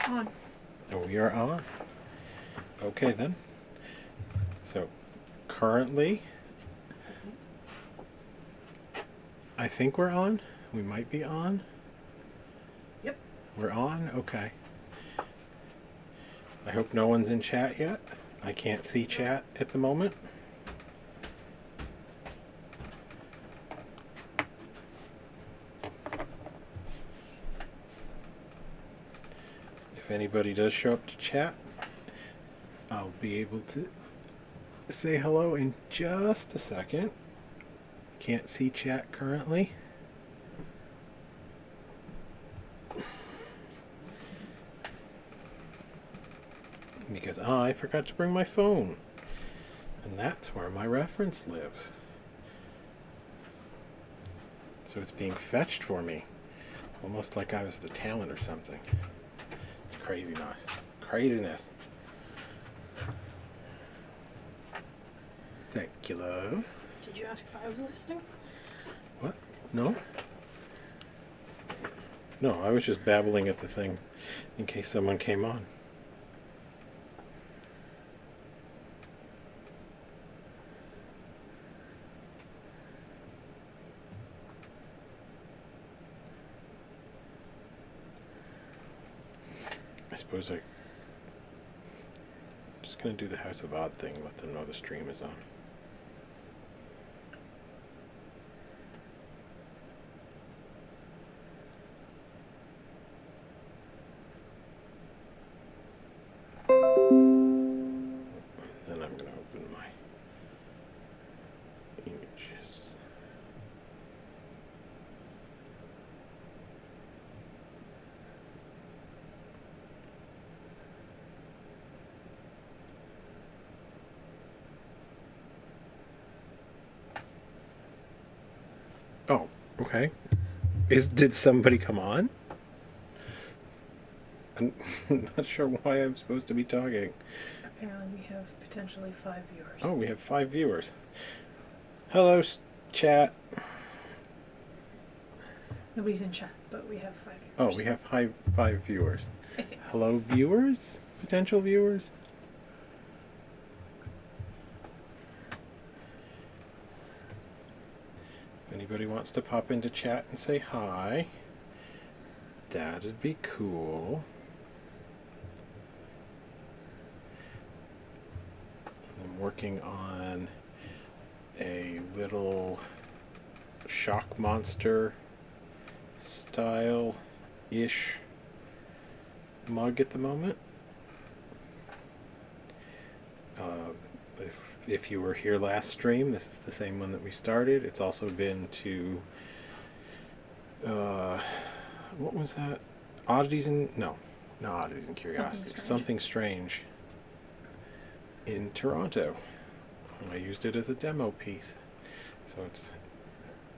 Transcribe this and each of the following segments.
On. And we are on. Okay then. So currently, I think we're on. We might be on. Yep. We're on? Okay. I hope no one's in chat yet. I can't see chat at the moment. If anybody does show up to chat, I'll be able to say hello in just a second. Can't see chat currently. Because I forgot to bring my phone. And that's where my reference lives. So it's being fetched for me. Almost like I was the talent or something. It's craziness. Craziness. Thank you, love. Did you ask if I was listening? What? No? No, I was just babbling at the thing in case someone came on. I suppose I'm just going to do the House of Odd thing, let them know the stream is on. Then I'm going to open my images. Oh, okay. Did somebody come on? I'm not sure why I'm supposed to be talking. Apparently we have potentially 5 viewers. Oh, we have 5 viewers. Hello, chat. Nobody's in chat, but we have 5 viewers. Oh, we have 5 viewers. I think. Hello, viewers? Potential viewers? If anybody wants to pop into chat and say hi, that'd be cool. I'm working on a little shock monster style-ish mug at the moment. If you were here last stream, this is the same one that we started. It's also been to what was that? Oddities and no, not Oddities and Curiosities. Something Strange in Toronto. I used it as a demo piece, so it's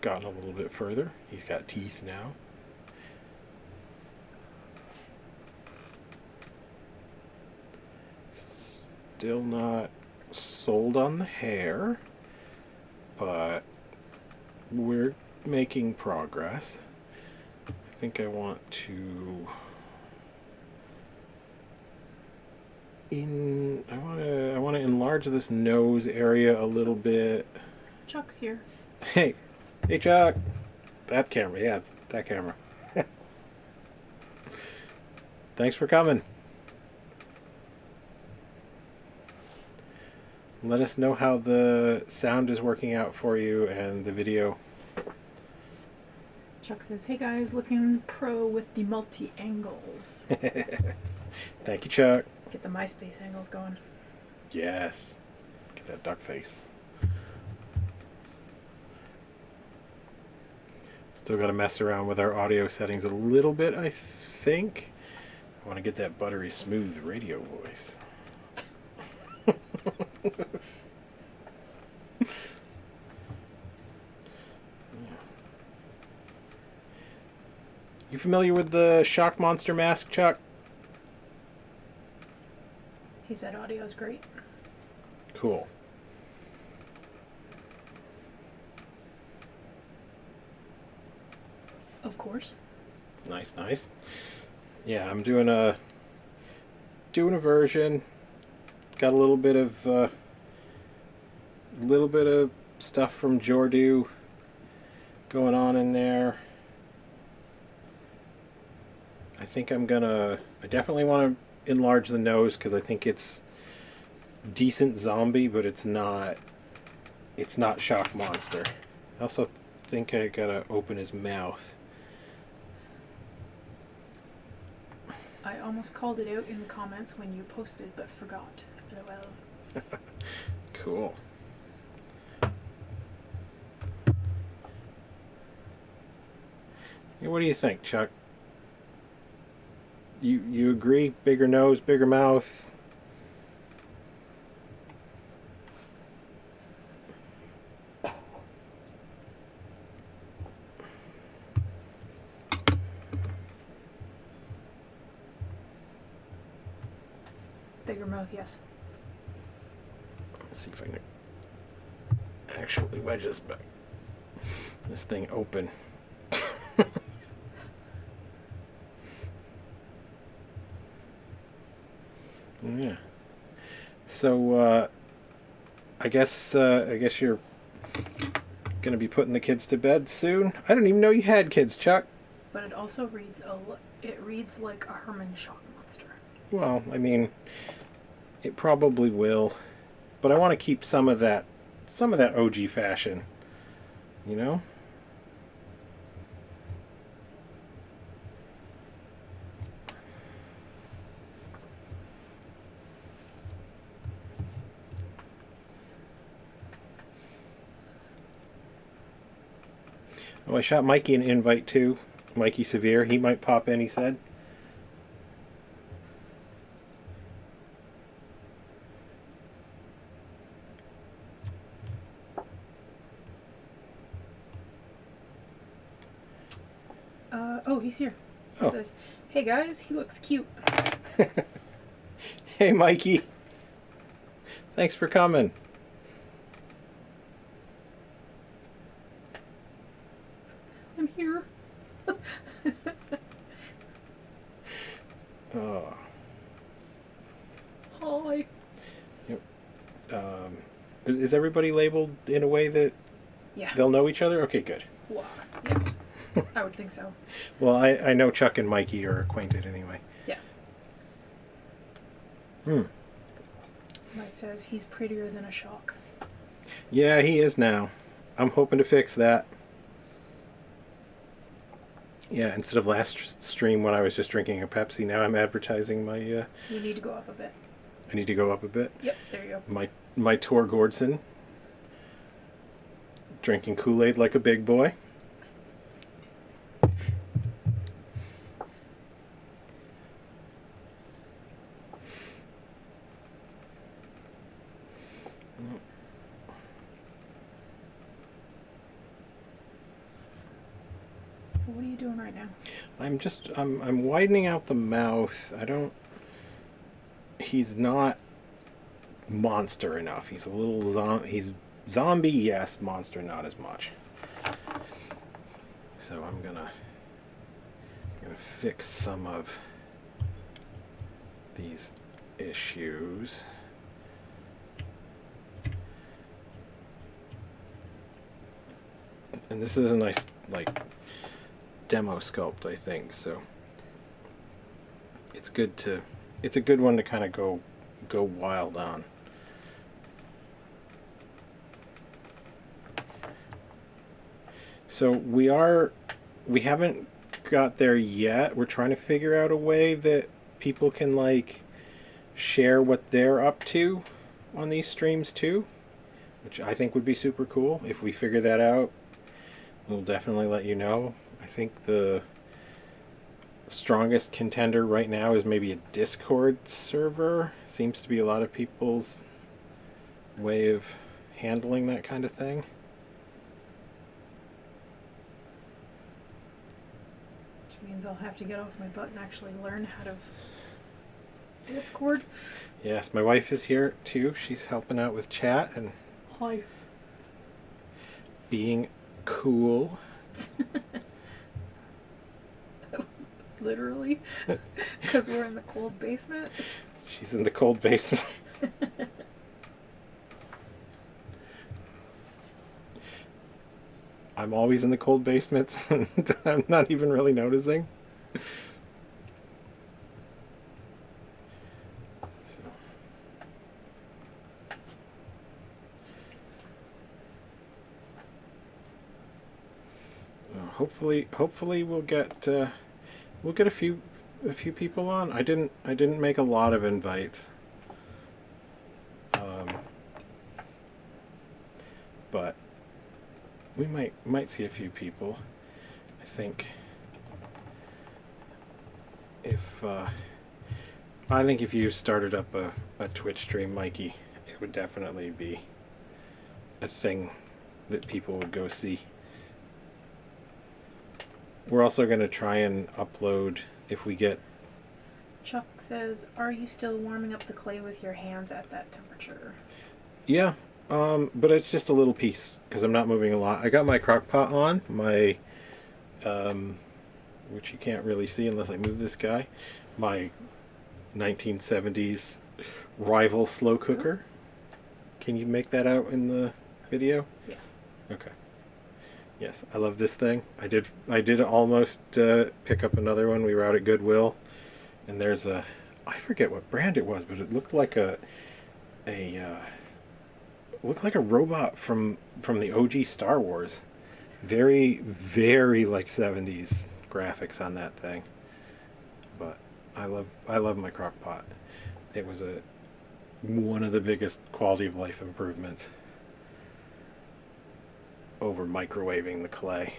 gotten a little bit further. He's got teeth now. Still not sold on the hair, but we're making progress. I think I want to I want to enlarge this nose area a little bit. Chuck's here. Hey Chuck. That camera, yeah, it's that camera. Thanks for coming. Let us know how the sound is working out for you and the video. Chuck says, hey guys, looking pro with the multi-angles. Thank you, Chuck. Get the MySpace angles going. Yes. Get that duck face. Still got to mess around with our audio settings a little bit, I think. I want to get that buttery smooth radio voice. You familiar with the Shock Monster mask, Chuck? He said audio's great. Cool. Of course. Nice, nice. Yeah, I'm doing a doing a version. Got a little bit of stuff from Jordu going on in there. I think I definitely want to enlarge the nose because I think it's decent zombie, but it's not shock monster. I also think I gotta open his mouth. I almost called it out in the comments when you posted, but forgot. LOL. Cool. Hey, what do you think, Chuck? You agree? Bigger nose, bigger mouth? Bigger mouth, yes. Let's see if I can actually wedge this thing open. Yeah. So I guess you're gonna be putting the kids to bed soon. I didn't even know you had kids, Chuck. But it also reads like a Herman shock monster. Well, I mean, it probably will, but I want to keep some of that OG fashion, you know? Oh, I shot Mikey an invite too. Mikey Severe. He might pop in, he said. Oh, he's here. He Oh. says, "Hey guys, he looks cute." Hey, Mikey. Thanks for coming. I'm here. Oh. Hi. Yep. Is everybody labeled in a way that Yeah. they'll know each other? Okay, good. Wow. Yes. I would think so. Well, I know Chuck and Mikey are acquainted anyway. Yes. Hmm. Mike says he's prettier than a shock. Yeah, he is now. I'm hoping to fix that. Yeah, instead of last stream when I was just drinking a Pepsi, now I'm advertising my... You need to go up a bit. I need to go up a bit. Yep, there you go. My Tor Gordson. Drinking Kool-Aid like a big boy. So what are you doing right now? I'm widening out the mouth. He's not monster enough. He's a little he's zombie, yes, monster not as much. So I'm gonna fix some of these issues. And this is a nice demo sculpt, I think, so it's a good one to kind of go wild on. So we haven't got there yet. We're trying to figure out a way that people can share what they're up to on these streams too, which I think would be super cool. If we figure that out, we'll definitely let you know. I think the strongest contender right now is maybe a Discord server. Seems to be a lot of people's way of handling that kind of thing. Which means I'll have to get off my butt and actually learn how to Discord. Yes, my wife is here too. She's helping out with chat and Hi. being cool. Literally. Because we're in the cold basement. She's in the cold basement. I'm always in the cold basements. I'm not even really noticing. So. Hopefully we'll get a few people on. I didn't make a lot of invites. But we might see a few people. I think if you started up a Twitch stream, Mikey, it would definitely be a thing that people would go see. We're also going to try and upload if we get... Chuck says, are you still warming up the clay with your hands at that temperature? Yeah, but it's just a little piece because I'm not moving a lot. I got my crock pot on, which you can't really see unless I move this guy, my 1970s rival slow cooker. Can you make that out in the video? Yes. Okay. Yes, I love this thing. I did almost pick up another one. We were out at Goodwill, and there's I forget what brand it was, but it looked like a robot from the OG Star Wars. Very, very like 70s graphics on that thing. But I love my crock pot. It was one of the biggest quality of life improvements over microwaving the clay.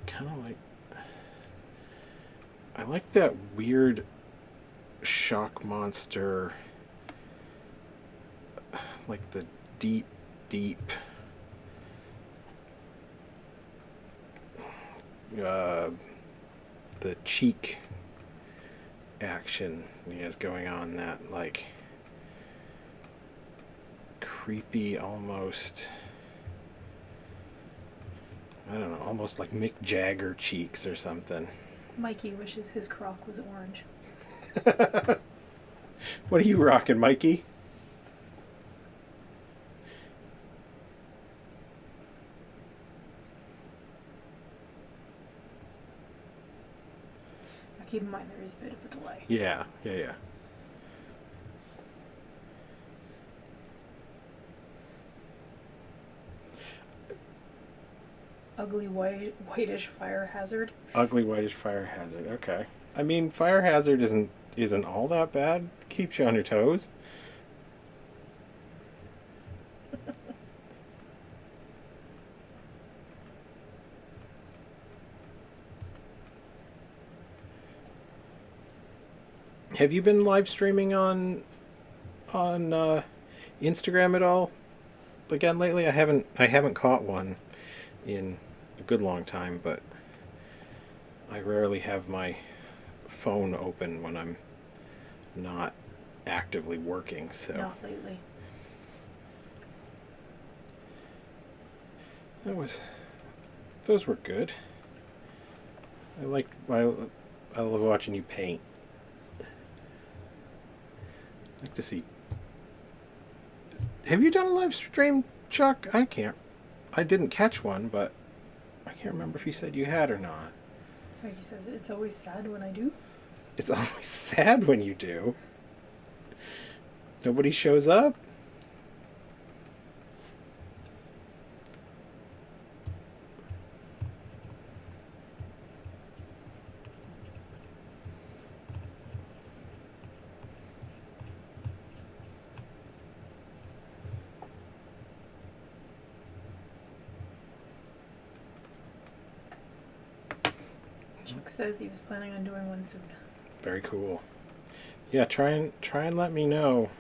Kind of like... I like that weird shock monster, like the deep the cheek action he has going on, that like creepy, almost, I don't know, almost like Mick Jagger cheeks or something. Mikey wishes his crock was orange. What are you rocking, Mikey? Now keep in mind there is a bit of a delay. Yeah. Ugly whitish fire hazard. Ugly whitish fire hazard. Okay. I mean, fire hazard isn't all that bad. Keeps you on your toes. Have you been live streaming on Instagram at all? Again, lately I haven't caught one in a good long time, but I rarely have my phone open when I'm not actively working, so. Not lately. Those were good. I love watching you paint. I'd like to see. Have you done a live stream, Chuck? I didn't catch one, but I can't remember if you said you had or not. Like he says, it's always sad when I do. It's always sad when you do. Nobody shows up. Chuck says he was planning on doing one soon. Very cool. Yeah, try and let me know.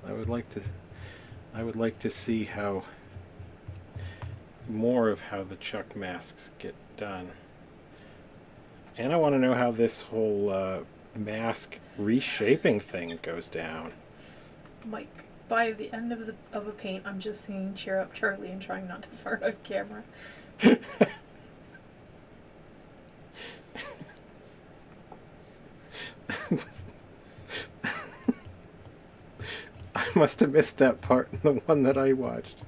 I would like to see how more of how the Chuck masks get done. And I want to know how this whole mask reshaping thing goes down. Mike, by the end of a paint, I'm just singing "Cheer Up, Charlie" and trying not to fart on camera. I must have missed that part in the one that I watched.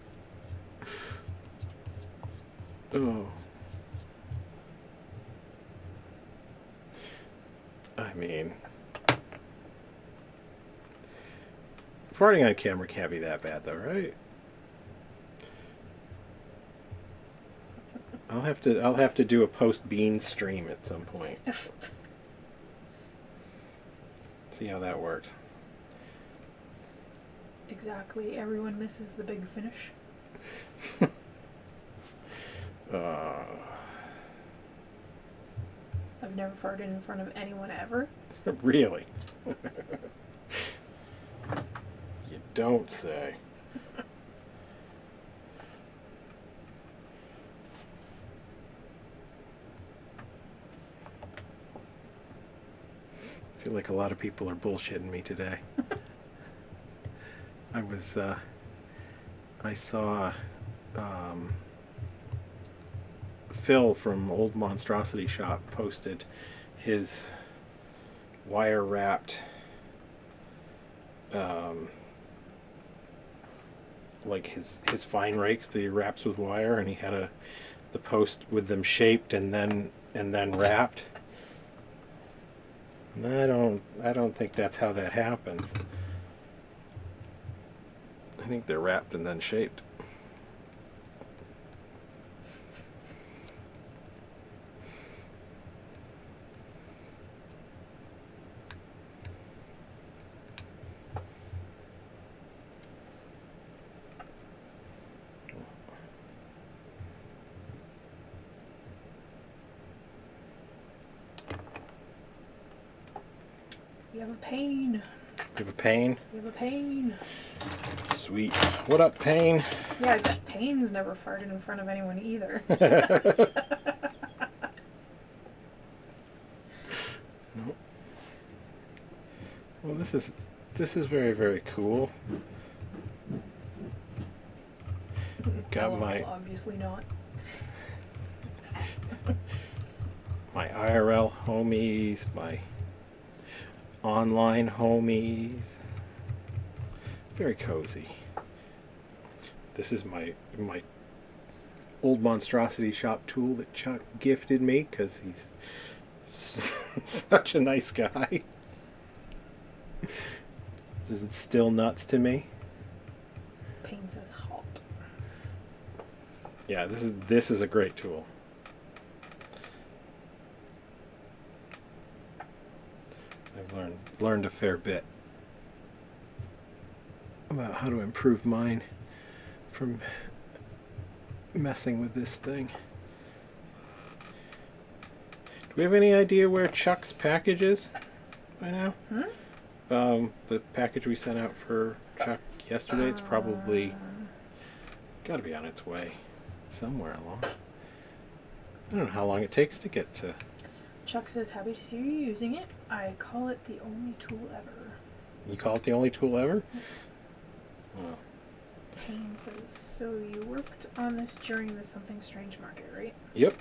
Oh. I mean, farting on camera can't be that bad, though, right? I'll have to do a post bean stream at some point. See how that works. Exactly. Everyone misses the big finish. I've never farted in front of anyone ever. Really? You don't say. I feel like a lot of people are bullshitting me today. I saw Phil from Old Monstrosity Shop posted his wire wrapped like his fine rakes that he wraps with wire, and he had the post with them shaped and then wrapped. I don't think that's how that happens. I think they're wrapped and then shaped. You have a pain. You have a pain? You have a pain. Sweet. What up, Pain? Yeah, I bet Pain's never farted in front of anyone either. Nope. Well, this is very, very cool. Got my obviously not. my IRL homies, my online homies. Very cozy. This is my Old Monstrosity Shop tool that Chuck gifted me because he's such a nice guy. It's still nuts to me. Pain says hot. Yeah, this is a great tool. I've learned a fair bit about how to improve mine from messing with this thing. Do we have any idea where Chuck's package is by now? The package we sent out for Chuck yesterday, it's probably got to be on its way somewhere along. I don't know how long it takes to get to. Chuck says, happy to see you using it. I call it the only tool ever. You call it the only tool ever? Oh. Pain says, so you worked on this during the Something Strange market, right? Yep.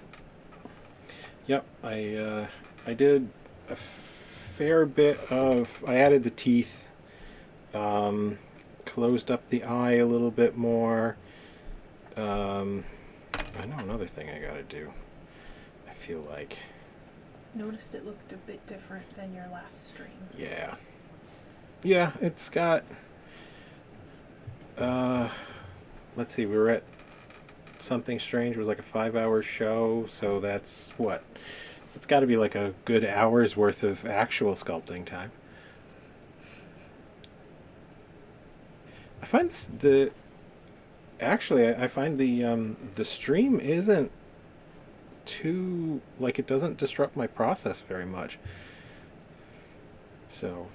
I did a fair bit of. I added the teeth, closed up the eye a little bit more. I know another thing I gotta do. I feel like. Noticed it looked a bit different than your last stream. Yeah. Yeah, it's got. Let's see, we were at Something Strange. It was like a 5-hour show, so that's what? It's got to be like a good hour's worth of actual sculpting time. I find I find the stream isn't too, like, it doesn't disrupt my process very much. So.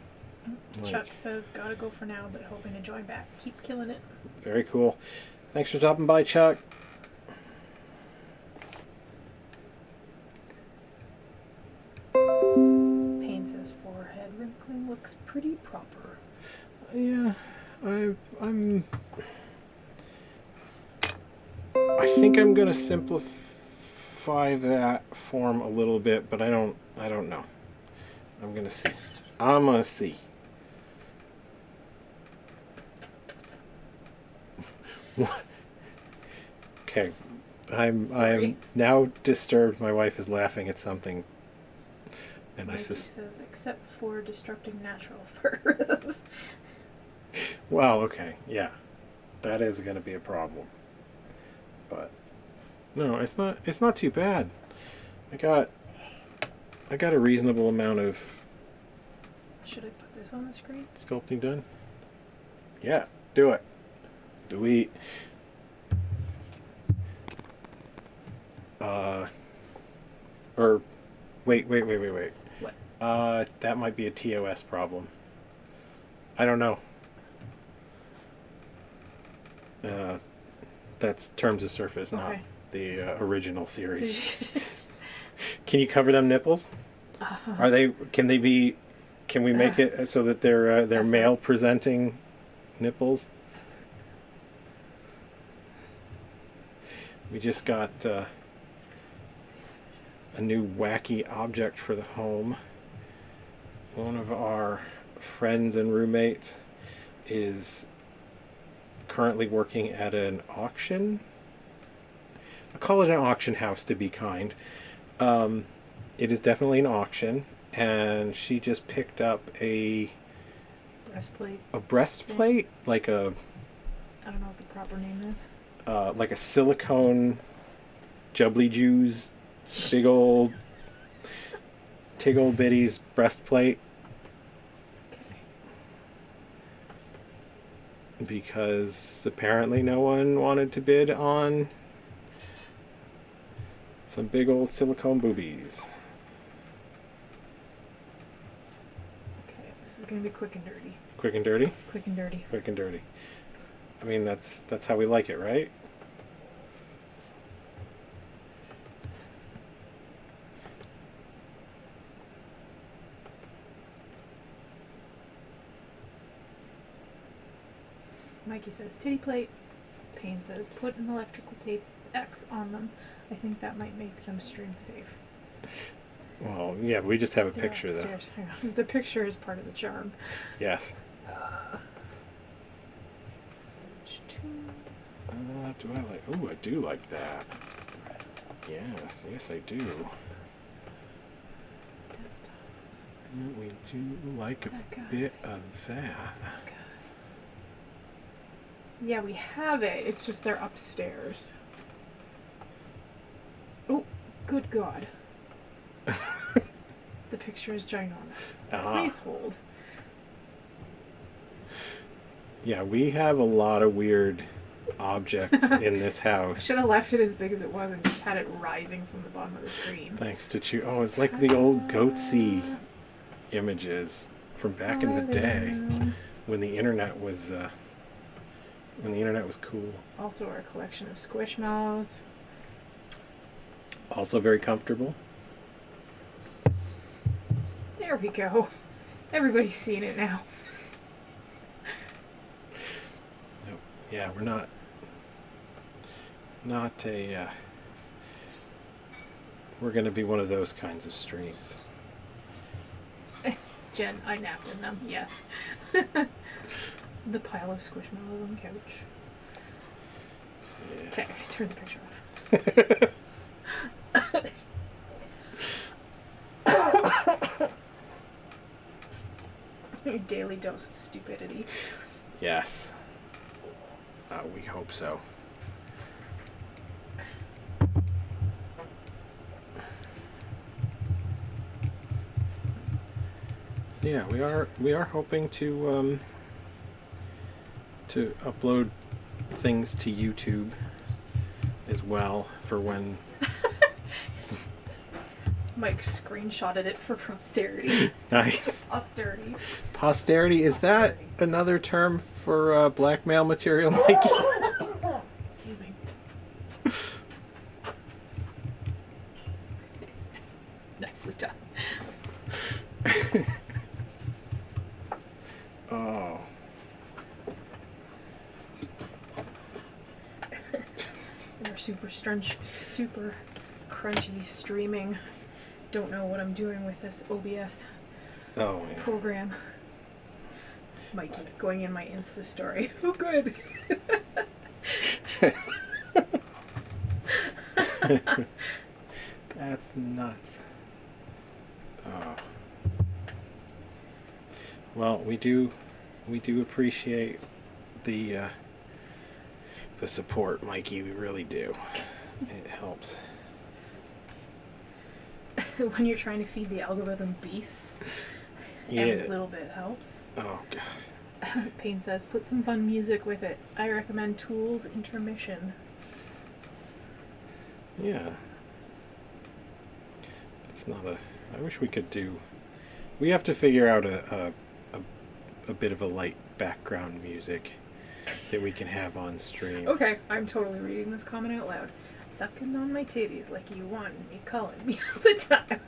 Chuck says, gotta go for now, but hoping to join back. Keep killing it. Very cool. Thanks for stopping by, Chuck. Pain says, forehead wrinkling looks pretty proper. Yeah, I think I'm gonna simplify that form a little bit, but I don't know. I'm gonna see. I'm gonna see. Okay, I'm Sorry. now disturbed. My wife is laughing at something, and Mikey I just. says, except for destructing natural fur rhythms. Well, okay, yeah, that is gonna be a problem. But no, it's not. It's not too bad. I got. I got a reasonable amount of Should I put this on the screen? sculpting done. Yeah, do it. Do we? Or wait. What? That might be a TOS problem. I don't know. That's Terms of Surface, not Okay. the original series. Can you cover them nipples? Are they? Can they be? Can we make it so that they're male presenting nipples? We just got a new wacky object for the home. One of our friends and roommates is currently working at an auction. I call it an auction house to be kind. It is definitely an auction, and she just picked up a Breastplate. breastplate, like a I don't know what the proper name is. like a silicone jubbly Jews big old bitty's breastplate. Okay. Because apparently no one wanted to bid on some big old silicone boobies. Okay, this is gonna be quick and dirty. Quick and dirty? Quick and dirty. Quick and dirty. I mean, that's how we like it, right? Mikey says titty plate. Payne says put an electrical tape X on them. I think that might make them stream safe. Well, yeah, we just have a They're picture, though. upstairs. Hang on. The picture is part of the charm. Yes. Do I like... Oh, I do like that. Yes, I do. Desktop. We do like a bit of that. This guy. Yeah, we have it. It's just they're upstairs. Oh, good God. The picture is ginormous. Please hold. Yeah, we have a lot of weird objects in this house. Should have left it as big as it was and just had it rising from the bottom of the screen. Thanks to Chew. Oh, it's like the old Goatsy images from back in the day when the internet was cool. Also, our collection of Squishmallows. Also very comfortable. There we go. Everybody's seen it now. Yeah, we're not a. We're going to be one of those kinds of streams. Jen, I napped in them. Yes. The pile of Squishmallows on the couch. Yeah. Okay, turn the picture off. Daily dose of stupidity. Yes. We hope so. So yeah, we are hoping to upload things to YouTube as well for when Mike screenshotted it for posterity. Nice. Posterity. Posterity, is that another term for blackmail material, Mike? Excuse me. Nicely done. Oh. And our super crunchy streaming. Don't know what I'm doing with this OBS Oh, yeah. program. Mikey going in my Insta story. Oh, good. That's nuts. Oh. Well, we do appreciate the support, Mikey. We really do. It helps. When you're trying to feed the algorithm beasts, every little bit helps. Oh, God. Payne says, put some fun music with it. I recommend Tool's Intermission. Yeah. It's not a... I wish we could do... We have to figure out a bit of a light background music that we can have on stream. Okay, I'm totally reading this comment out loud. Sucking on my titties like you wanted me, calling me all the time.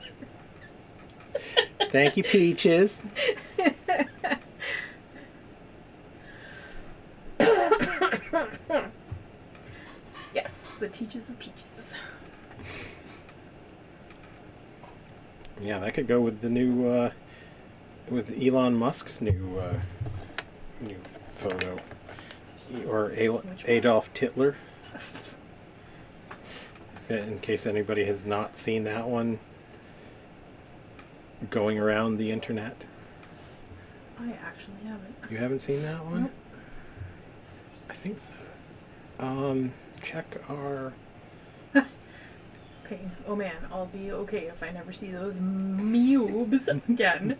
Thank you, Peaches. Yes, the teaches of peaches. Yeah, that could go with the new, with Elon Musk's new photo, or Adolf Hitler. In case anybody has not seen that one going around the internet. I actually haven't. You haven't seen that one? Nope. I think. Check our. Payne. Oh man, I'll be okay if I never see those mubes again.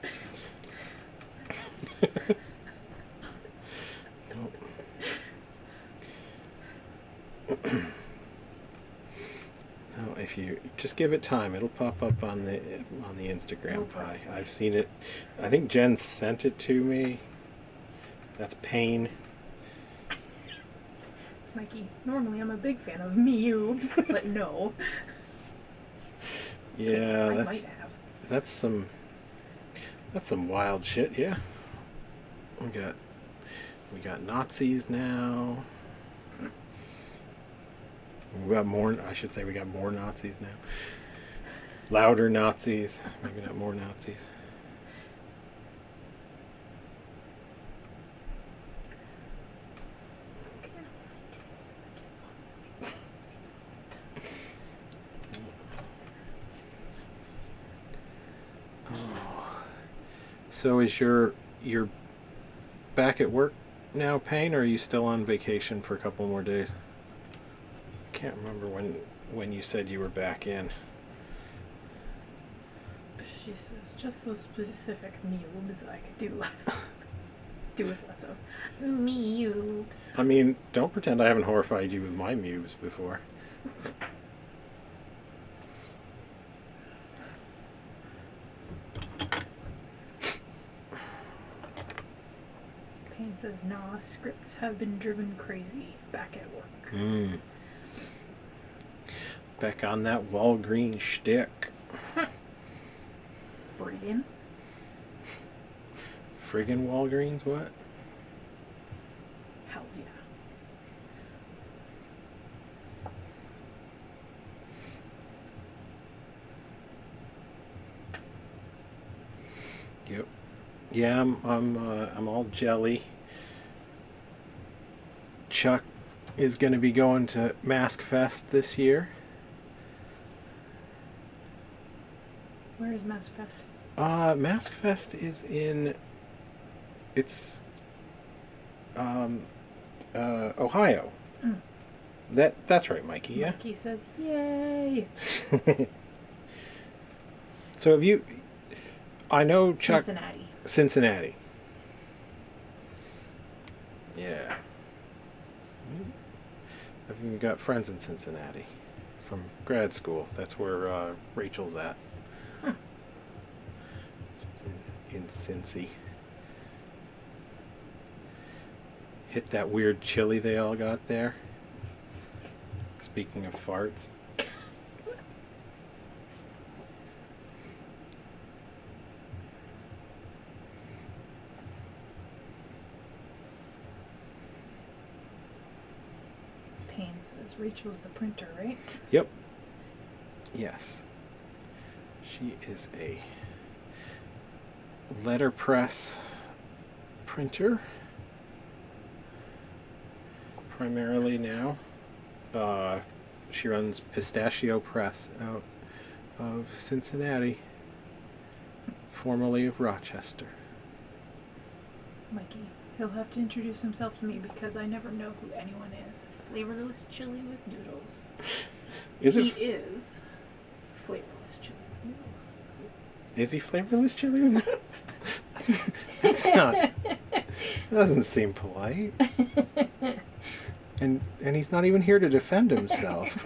No, if you just give it time, it'll pop up on the Instagram pie. I've seen it. I think Jen sent it to me. That's Payne. Mikey, normally I'm a big fan of mubes, but no. Yeah, I might have. That's some wild shit. Yeah, we got Nazis now. We got more. I should say we got more Nazis now. Louder Nazis. Maybe not more Nazis. So is you're back at work now, Payne, or are you still on vacation for a couple more days? Can't remember when you said you were back in. She says just those specific mubes I could do with less of. Mubes. I mean, don't pretend I haven't horrified you with my mubes before. Payne says, nah, scripts have been driven crazy back at work. Back on that Walgreens shtick. Friggin' Walgreens, what? Hells yeah. Yep. Yeah, I'm all jelly. Chuck is going to be going to Mask Fest this year. Where is Mask Fest? Mask Fest is in. It's Ohio. That's right, Mikey. Yeah. Mikey says, "Yay!" So have you? I know Chuck. Cincinnati. Yeah. I've even got friends in Cincinnati from grad school. That's where Rachel's at. She's in Cincy. Hit that weird chili they all got there. Speaking of farts. Payne says, Rachel's the printer, right? Yep. Yes. She is letterpress printer primarily now. She runs Pistachio Press out of Cincinnati, formerly of Rochester. Mikey, he'll have to introduce himself to me because I never know who anyone is. Flavorless chili with noodles. He is flavorless chili with noodles. Is he flavorless chili with noodles? That's not. That doesn't seem polite. And he's not even here to defend himself.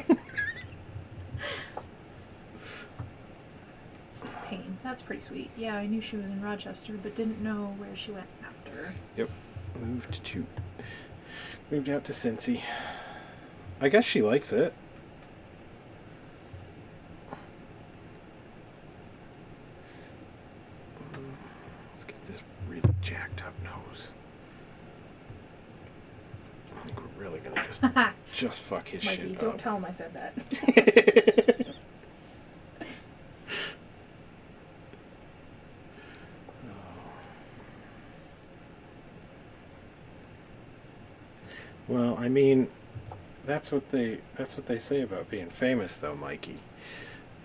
Pain. That's pretty sweet. Yeah, I knew she was in Rochester, but didn't know where she went after. Yep. Moved out to Cincy. I guess she likes it. Let's get this really jacked up nose. I think we're really gonna just fuck his Mikey, shit up. don't tell him I said that. Well, I mean, that's what they say about being famous, though, Mikey.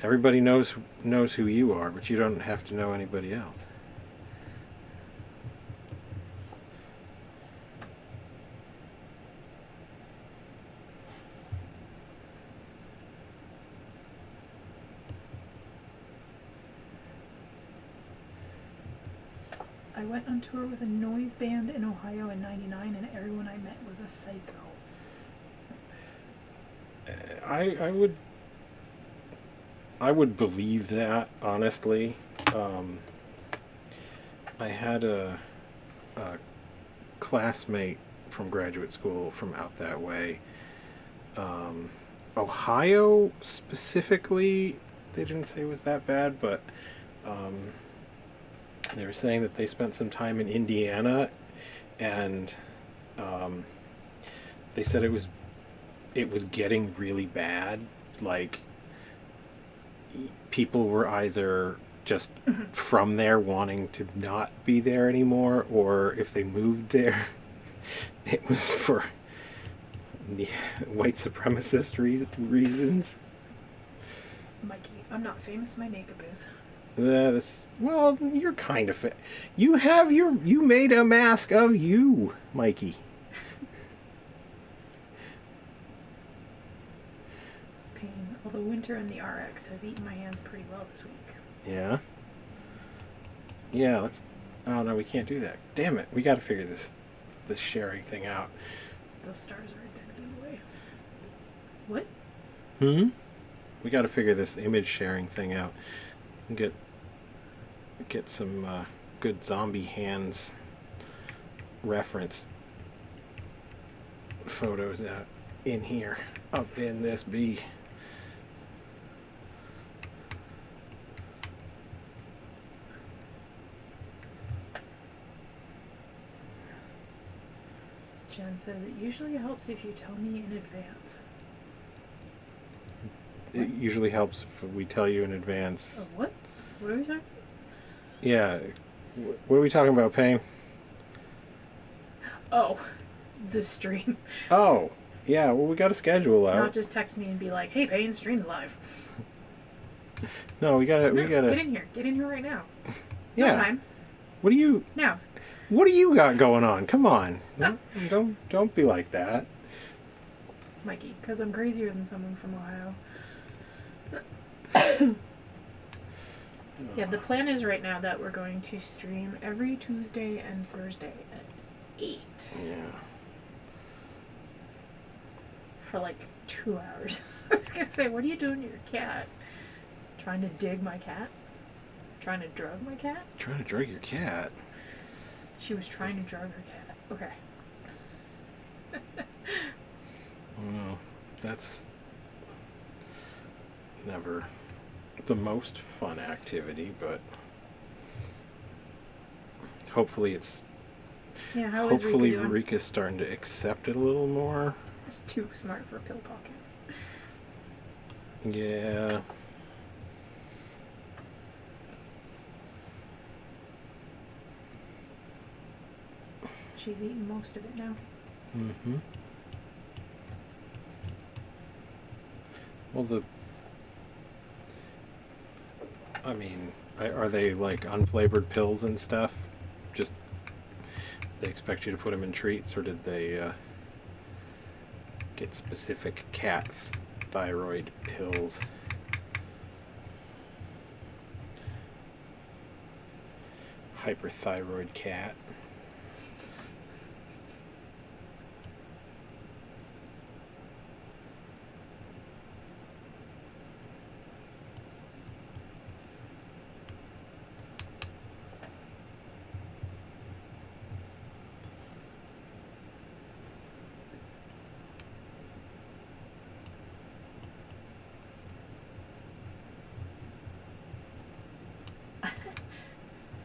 Everybody knows who you are, but you don't have to know anybody else. I went on tour with a noise band in Ohio in '99, and everyone I met was a psycho. I would believe that, honestly. I had a classmate from graduate school from out that way. Ohio specifically, they didn't say it was that bad, but they were saying that they spent some time in Indiana, and they said it was getting really bad. Like, people were either just from there wanting to not be there anymore, or if they moved there, it was for the white supremacist reasons. Mikey, I'm not famous, my makeup is. Well, you're kind of you made a mask of you, Mikey. Pain. Although winter in the RX has eaten my hands pretty well this week. Yeah. Yeah, oh no, we can't do that. Damn it, we gotta figure this sharing thing out. Those stars are dead giveaway. What? We gotta figure this image sharing thing out. And get some good zombie hands reference photos out in here, up in this bee. Jen says it usually helps if you tell me in advance. It usually helps if we tell you in advance. Of what? What are we talking? Yeah. What are we talking about, Payne? Oh, the stream. Oh, yeah. Well, we got a schedule out. Not just text me and be like, "Hey, Payne, stream's live." No, we gotta. Get in here. Get in here right now. Yeah. No time. What do you? Now. What do you got going on? Come on. Don't be like that, Mikey. Because I'm crazier than someone from Ohio. Yeah, the plan is right now that we're going to stream every Tuesday and Thursday at 8. Yeah. For like 2 hours. I was going to say, what are you doing to your cat? Trying to dig my cat? Trying to drug my cat? Trying to drug your cat? She was trying to drug her cat. Okay. Well, that's never the most fun activity, but hopefully it's... Yeah, how is hopefully Rika doing? Rika's starting to accept it a little more. It's too smart for pill pockets. Yeah. she's eaten most of it now. Mm-hmm. Well, I mean, are they like unflavored pills and stuff? Just they expect you to put them in treats, or did they get specific cat thyroid pills? Hyperthyroid cat.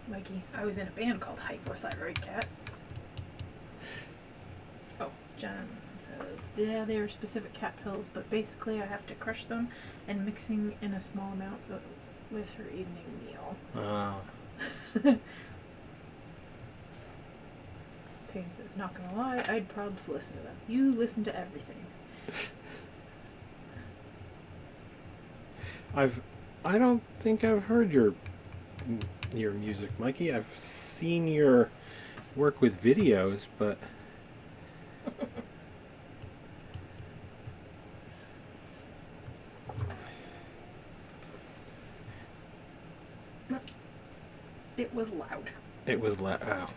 Mikey, I was in a band called Hyperthyroid Cat. Oh, Jen says, yeah, they are specific cat pills, but basically I have to crush them and mixing in a small amount with her evening meal. Payne says, not gonna lie, I'd probs listen to them. You listen to everything. I don't think I've heard your music, Mikey. I've seen your work with videos, but it was loud. It was loud. Oh,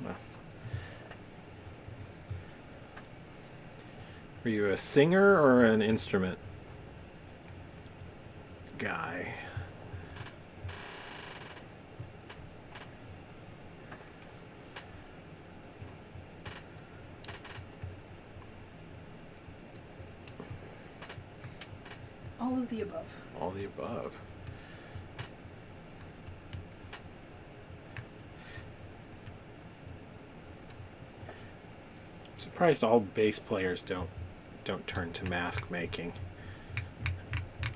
well. Were you a singer or an instrument guy? All of the above. All the above. I'm surprised all bass players don't turn to mask making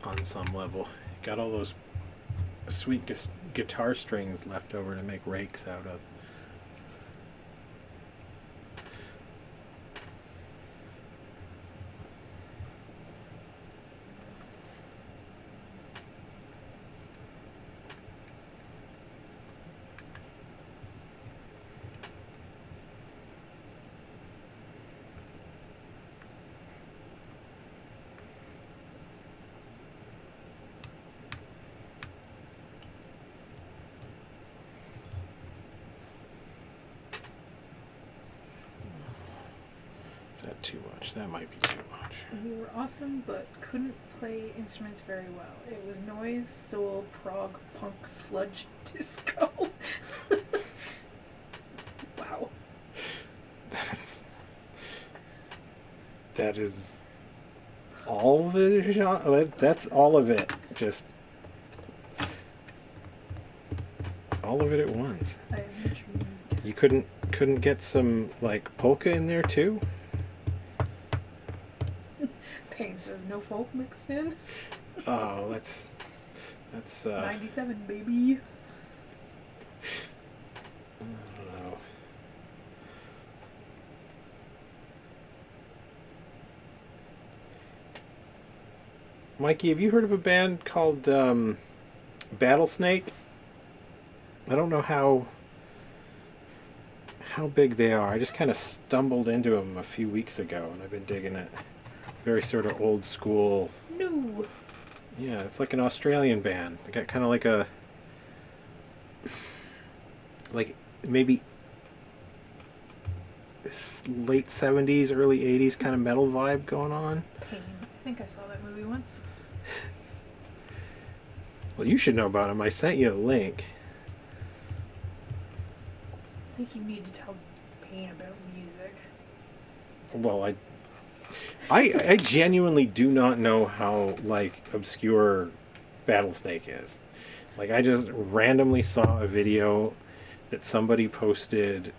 on some level. Got all those sweet guitar strings left over to make rakes out of. Is that too much? That might be too much. We were awesome, but couldn't play instruments very well. It was noise, soul, prog, punk, sludge, disco. Wow. That is all the genre. That's all of it. Just all of it at once. You couldn't get some like polka in there too? Payne says no folk mixed in. Oh, that's 97, baby. Oh. Mikey, have you heard of a band called Battlesnake? I don't know how big they are. I just kind of stumbled into them a few weeks ago, and I've been digging it. Very sort of old school. No. Yeah, it's like an Australian band. They got kind of like maybe late 70s, early 80s kind of metal vibe going on. Payne, I think I saw that movie once. Well, you should know about them. I sent you a link. I think you need to tell Payne about music. Well, I genuinely do not know how like obscure Battlesnake is. Like I just randomly saw a video that somebody posted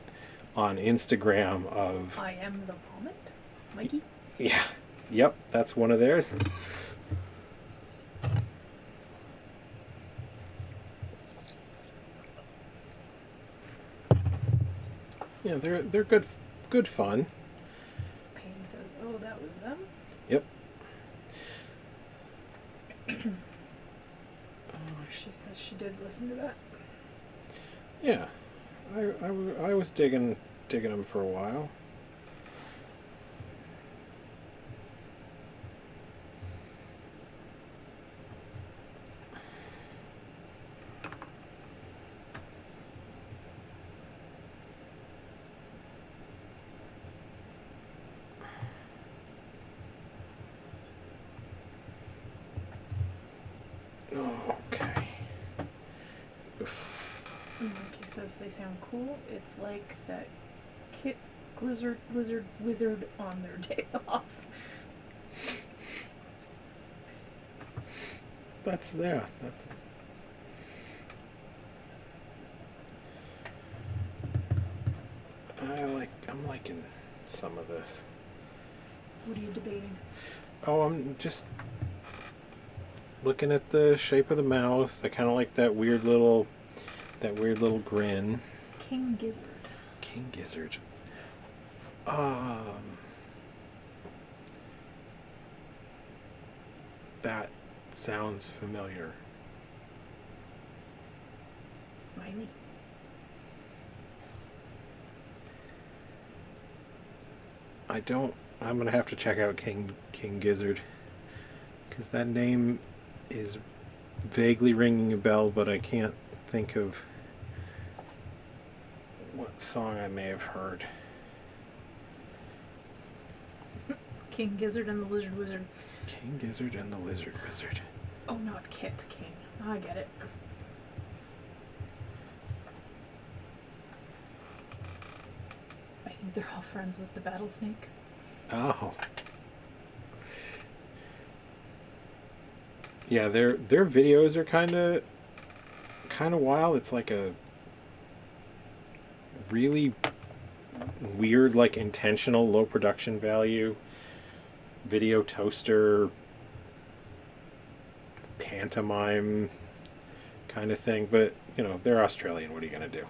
on Instagram of I Am the Vomit, Mikey? Yeah. Yep, that's one of theirs. Yeah, they're good good fun. Payne says, "Oh, that was them." Yep. She says she did listen to that. Yeah, I was digging them for a while. Okay. He says they sound cool. It's like that Kit Blizzard Wizard on their day off. That's there. I'm liking some of this. What are you debating? Oh, I'm just looking at the shape of the mouth. I kind of like that weird little grin. King Gizzard. King Gizzard. That sounds familiar. Smiley. I'm gonna have to check out King Gizzard, because that name is vaguely ringing a bell, but I can't think of what song I may have heard. King Gizzard and the Lizard Wizard. King Gizzard and the Lizard Wizard. Oh, not Kit King. I get it. I think they're all friends with the Battle Snake. Oh. Yeah, their videos are kind of wild. It's like a really weird, like intentional low production value video toaster pantomime kind of thing, but you know, they're Australian. What are you gonna do?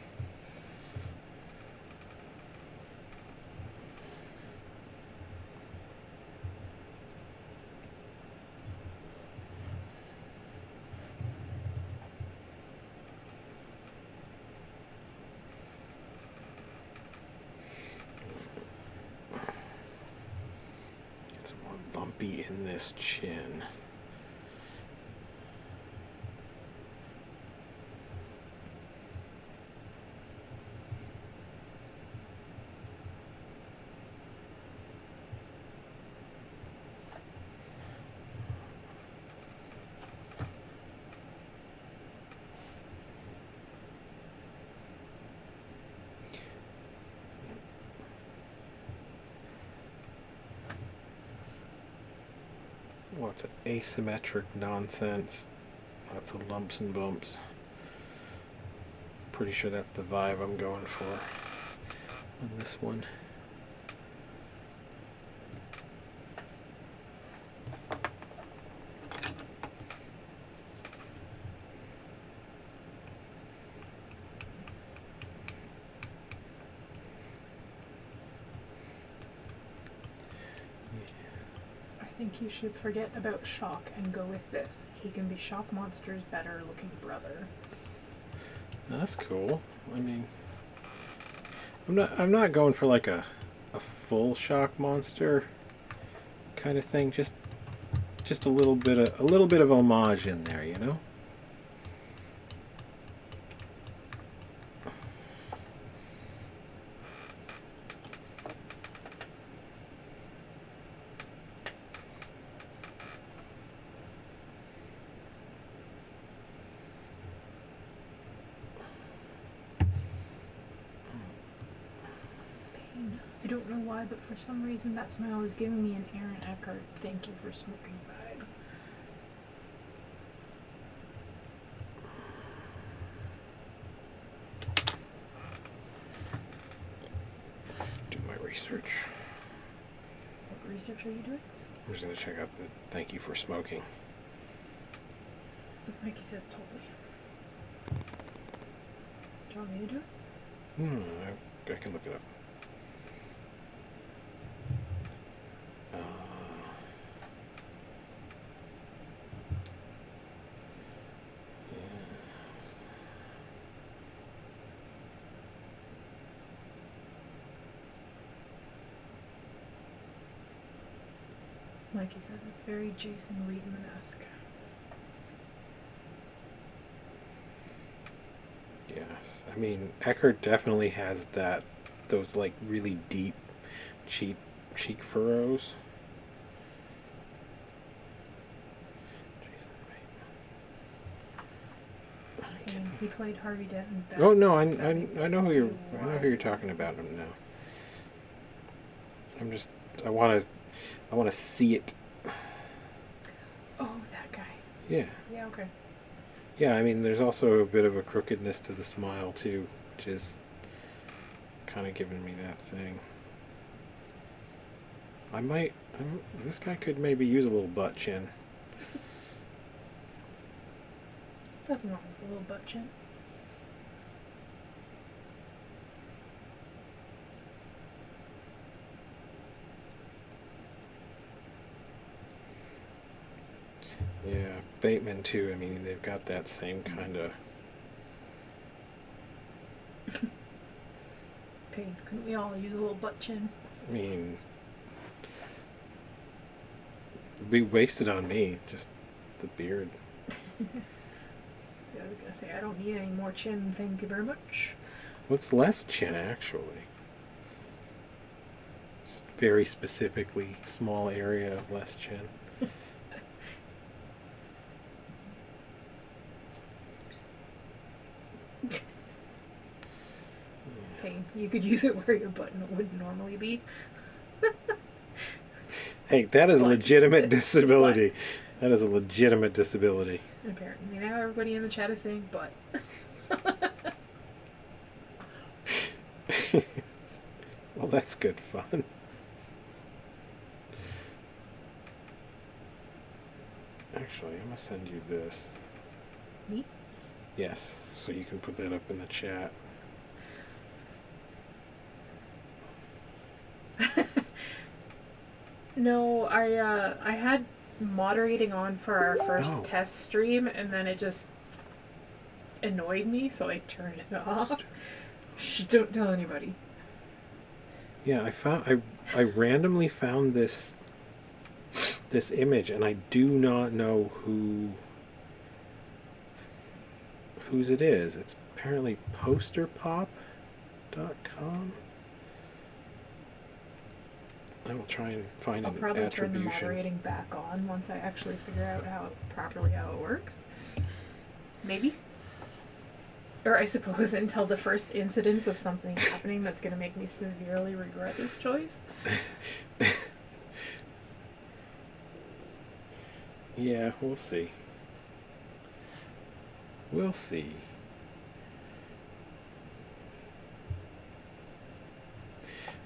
Get some more lumpy in this chin. Lots of asymmetric nonsense. Lots of lumps and bumps. Pretty sure that's the vibe I'm going for on this one. I think you should forget about Shock and go with this. He can be Shock Monster's better looking brother. That's cool. I mean, I'm not going for like a full Shock Monster kind of thing. Just a little bit of homage in there, you know. I don't know why, but for some reason that smile is giving me an Aaron Eckhart "Thank You for Smoking" vibe. Do my research. What research are you doing? I'm just gonna check out the "Thank You for Smoking." But Mikey says totally. Do you want me to do it? I can look it up. Mikey says it's very Jason Reitman-esque. Yes, I mean Eckert definitely has those like really deep cheek furrows. He played Harvey Dent in Bats. Oh no, I know who you're talking about him now. I want to see it. Oh, that guy. Yeah. Yeah. Okay. Yeah, I mean, there's also a bit of a crookedness to the smile too, which is kind of giving me that thing. This guy could maybe use a little butt chin. Nothing wrong with a little butt chin. Yeah, Bateman too. I mean, they've got that same kind of. Pain. Couldn't we all use a little butt chin? I mean, it'd be wasted on me. Just the beard. See, I was gonna say I don't need any more chin. Thank you very much. What's less chin actually? Just very specifically small area of less chin. Pain. You could use it where your button would normally be. Hey, that is a legitimate disability. That is a legitimate disability. Apparently, now everybody in the chat is saying butt. Well, that's good fun. Actually, I'm gonna send you this. Me? Yes, so you can put that up in the chat. No, I had moderating on for our first test stream, and then it just annoyed me, so I turned it off. Shh, don't tell anybody. Yeah, I randomly found this image, and I do not know whose it is. It's apparently posterpop.com. I will try and find an attribution. I'll probably turn the moderating back on once I actually figure out how it works. Maybe. Or I suppose until the first incidence of something happening that's going to make me severely regret this choice. Yeah, we'll see. We'll see.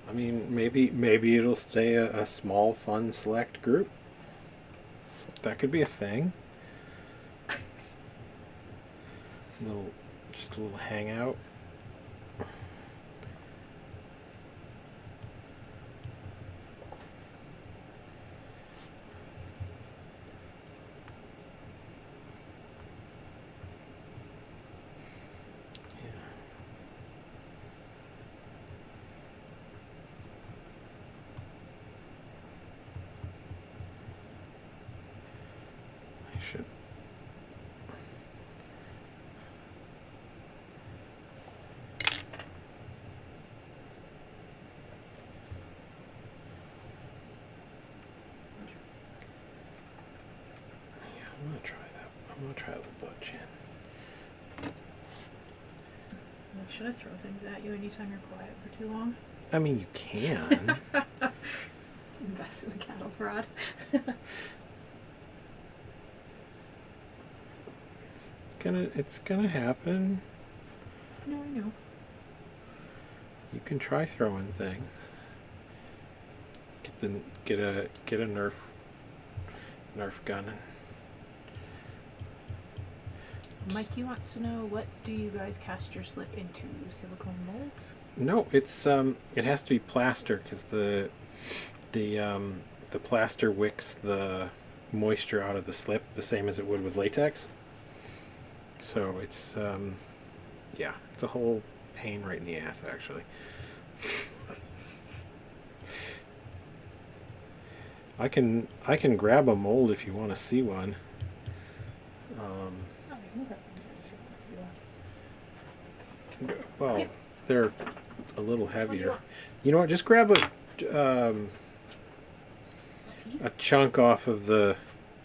I mean, maybe it'll stay a small, fun, select group. That could be a thing. Just a little hangout. Should. Yeah, I'm gonna try that. I'm gonna try the butt chin. Should I throw things at you anytime you're quiet for too long? I mean, you can. Invest in a cattle prod. It's gonna happen. No, I know. You can try throwing things. Get a Nerf gun. Mikey wants to know, what do you guys cast your slip into? Silicone molds? No, it's it has to be plaster because the plaster wicks the moisture out of the slip the same as it would with latex. So it's yeah, it's a whole pain right in the ass actually. I can grab a mold if you want to see one. Okay, we'll grab one if you Well, Yep. they're a little Which one do you heavier. want? You know what? Just grab A piece? a chunk off of the.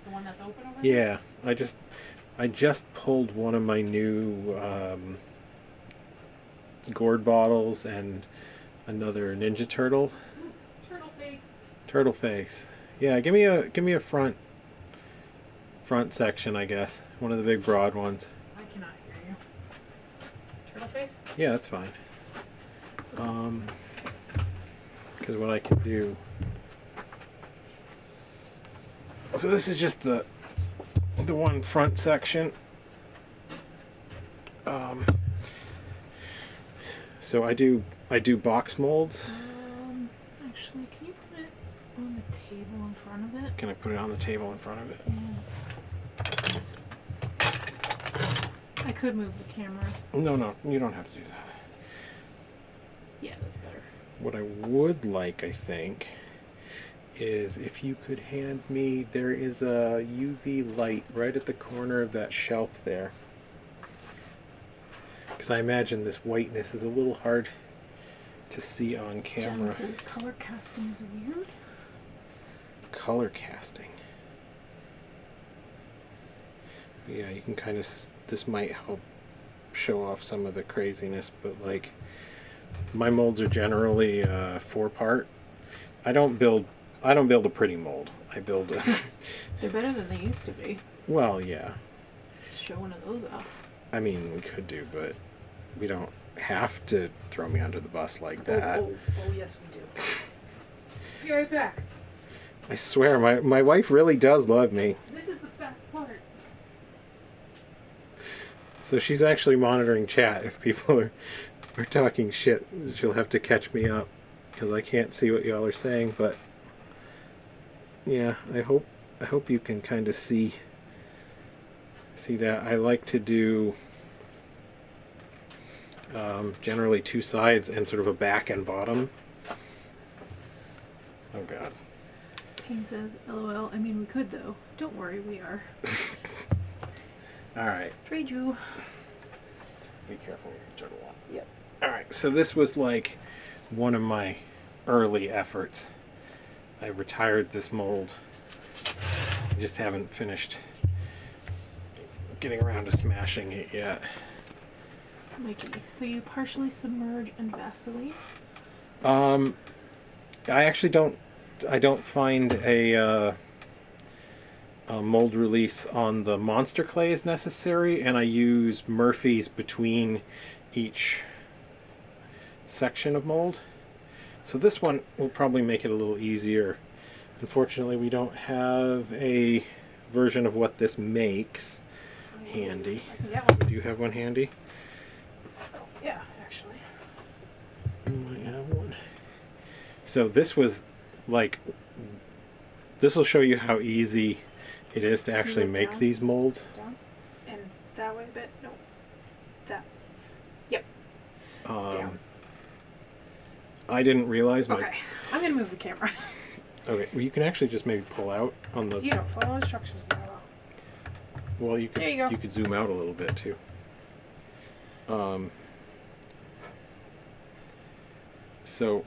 The one that's open over there? Yeah, I just pulled one of my new gourd bottles and another Ninja Turtle. Ooh, turtle face. Turtle face. Yeah, give me a front section, I guess. One of the big broad ones. I cannot hear you. Turtle face? Yeah, that's fine. Because what I can do. So this is just the one front section. So I do box molds. Actually, can you put it on the table in front of it? Can I put it on the table in front of it? Yeah. I could move the camera. No, you don't have to do that. Yeah, that's better. What I would like, I think, is if you could hand me, there is a UV light right at the corner of that shelf there. Because I imagine this whiteness is a little hard to see on camera. Jen says color casting is weird. Color casting. Yeah, you can kind of, this might help show off some of the craziness, but like, my molds are generally 4-part. I don't build a pretty mold. I build a... They're better than they used to be. Well, yeah. Show one of those off. I mean, we could do, but we don't have to throw me under the bus like that. Oh, yes, we do. Be right back. I swear, my wife really does love me. This is the best part. So she's actually monitoring chat. If people are talking shit, she'll have to catch me up because I can't see what y'all are saying. But yeah, I hope you can kind of see that. I like to do generally 2 sides and sort of a back and bottom. Oh God. Payne says, LOL. I mean, we could though. Don't worry, we are. All right. Trade you. Be careful with your turtle one. Yep. All right. So this was like one of my early efforts. I retired this mold. I just haven't finished getting around to smashing it yet. Mikey, so you partially submerge and Vaseline? I actually don't find a mold release on the monster clay is necessary, and I use Murphy's between each section of mold. So this one will probably make it a little easier. Unfortunately, we don't have a version of what this makes handy. Yeah. Do you have one handy? Yeah, actually. You might have one. So this was like, this will show you how easy it is to actually Move make down. these molds. Down. And that way a bit. No. That. Yep. Down. I didn't realize my... Okay. I'm going to move the camera. Okay, well, you can actually just maybe pull out on the... So you don't follow instructions that well. Well, you could, There you go. you could zoom out a little bit too. So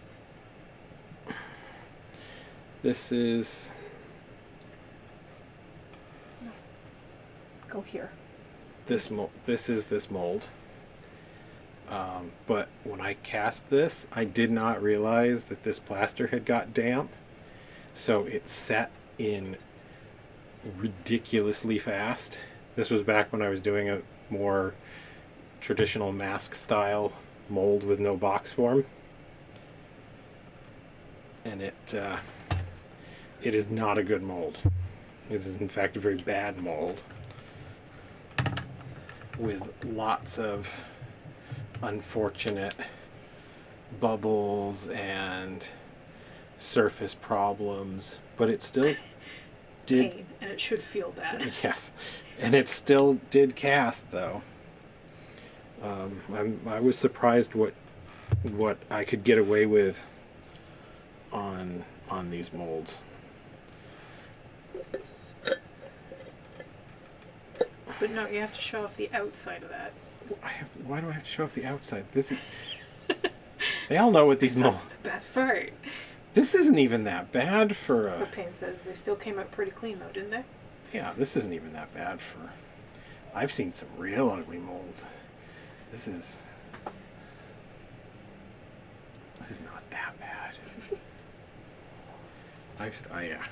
this is... Go here. This is this mold. But when I cast this, I did not realize that this plaster had got damp. So it set in ridiculously fast. This was back when I was doing a more traditional mask style mold with no box form. And it is not a good mold. It is in fact a very bad mold with lots of unfortunate bubbles and surface problems, but it still did. Pain, and it should feel bad. Yes, and it still did cast though. I was surprised what I could get away with on these molds. But no, you have to show off the outside of that. Why do I have to show off the outside? This is. They all know what these molds. That's the best part. This isn't even that bad for. So Payne says they still came out pretty clean though, didn't they? Yeah, this isn't even that bad for. I've seen some real ugly molds. This is not that bad. Yeah.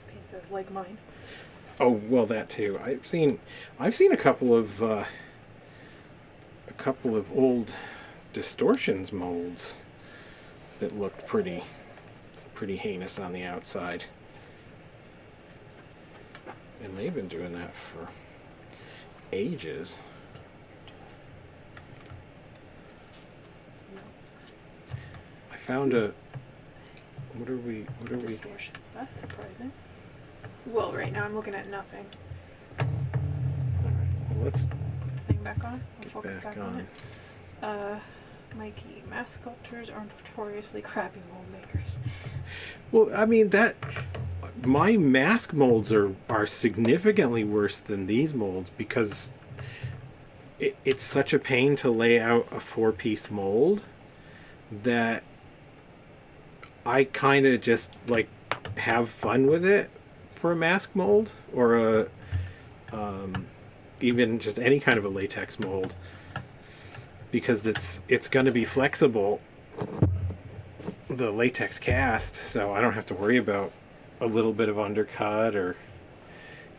Payne says like mine. Oh well, that too. I've seen a couple of old distortions molds that looked pretty heinous on the outside, and they've been doing that for ages. I found a. What are we? Distortions. That's surprising. Well, right now I'm looking at nothing. All right, well, let's Thing back on. I'll get focus back on it. Mikey, mask sculptors are notoriously crappy mold makers. Well, I mean that. My mask molds are significantly worse than these molds because it's such a pain to lay out a 4-piece mold that I kind of just like have fun with it for a mask mold or a even just any kind of a latex mold because it's going to be flexible, the latex cast, so I don't have to worry about a little bit of undercut or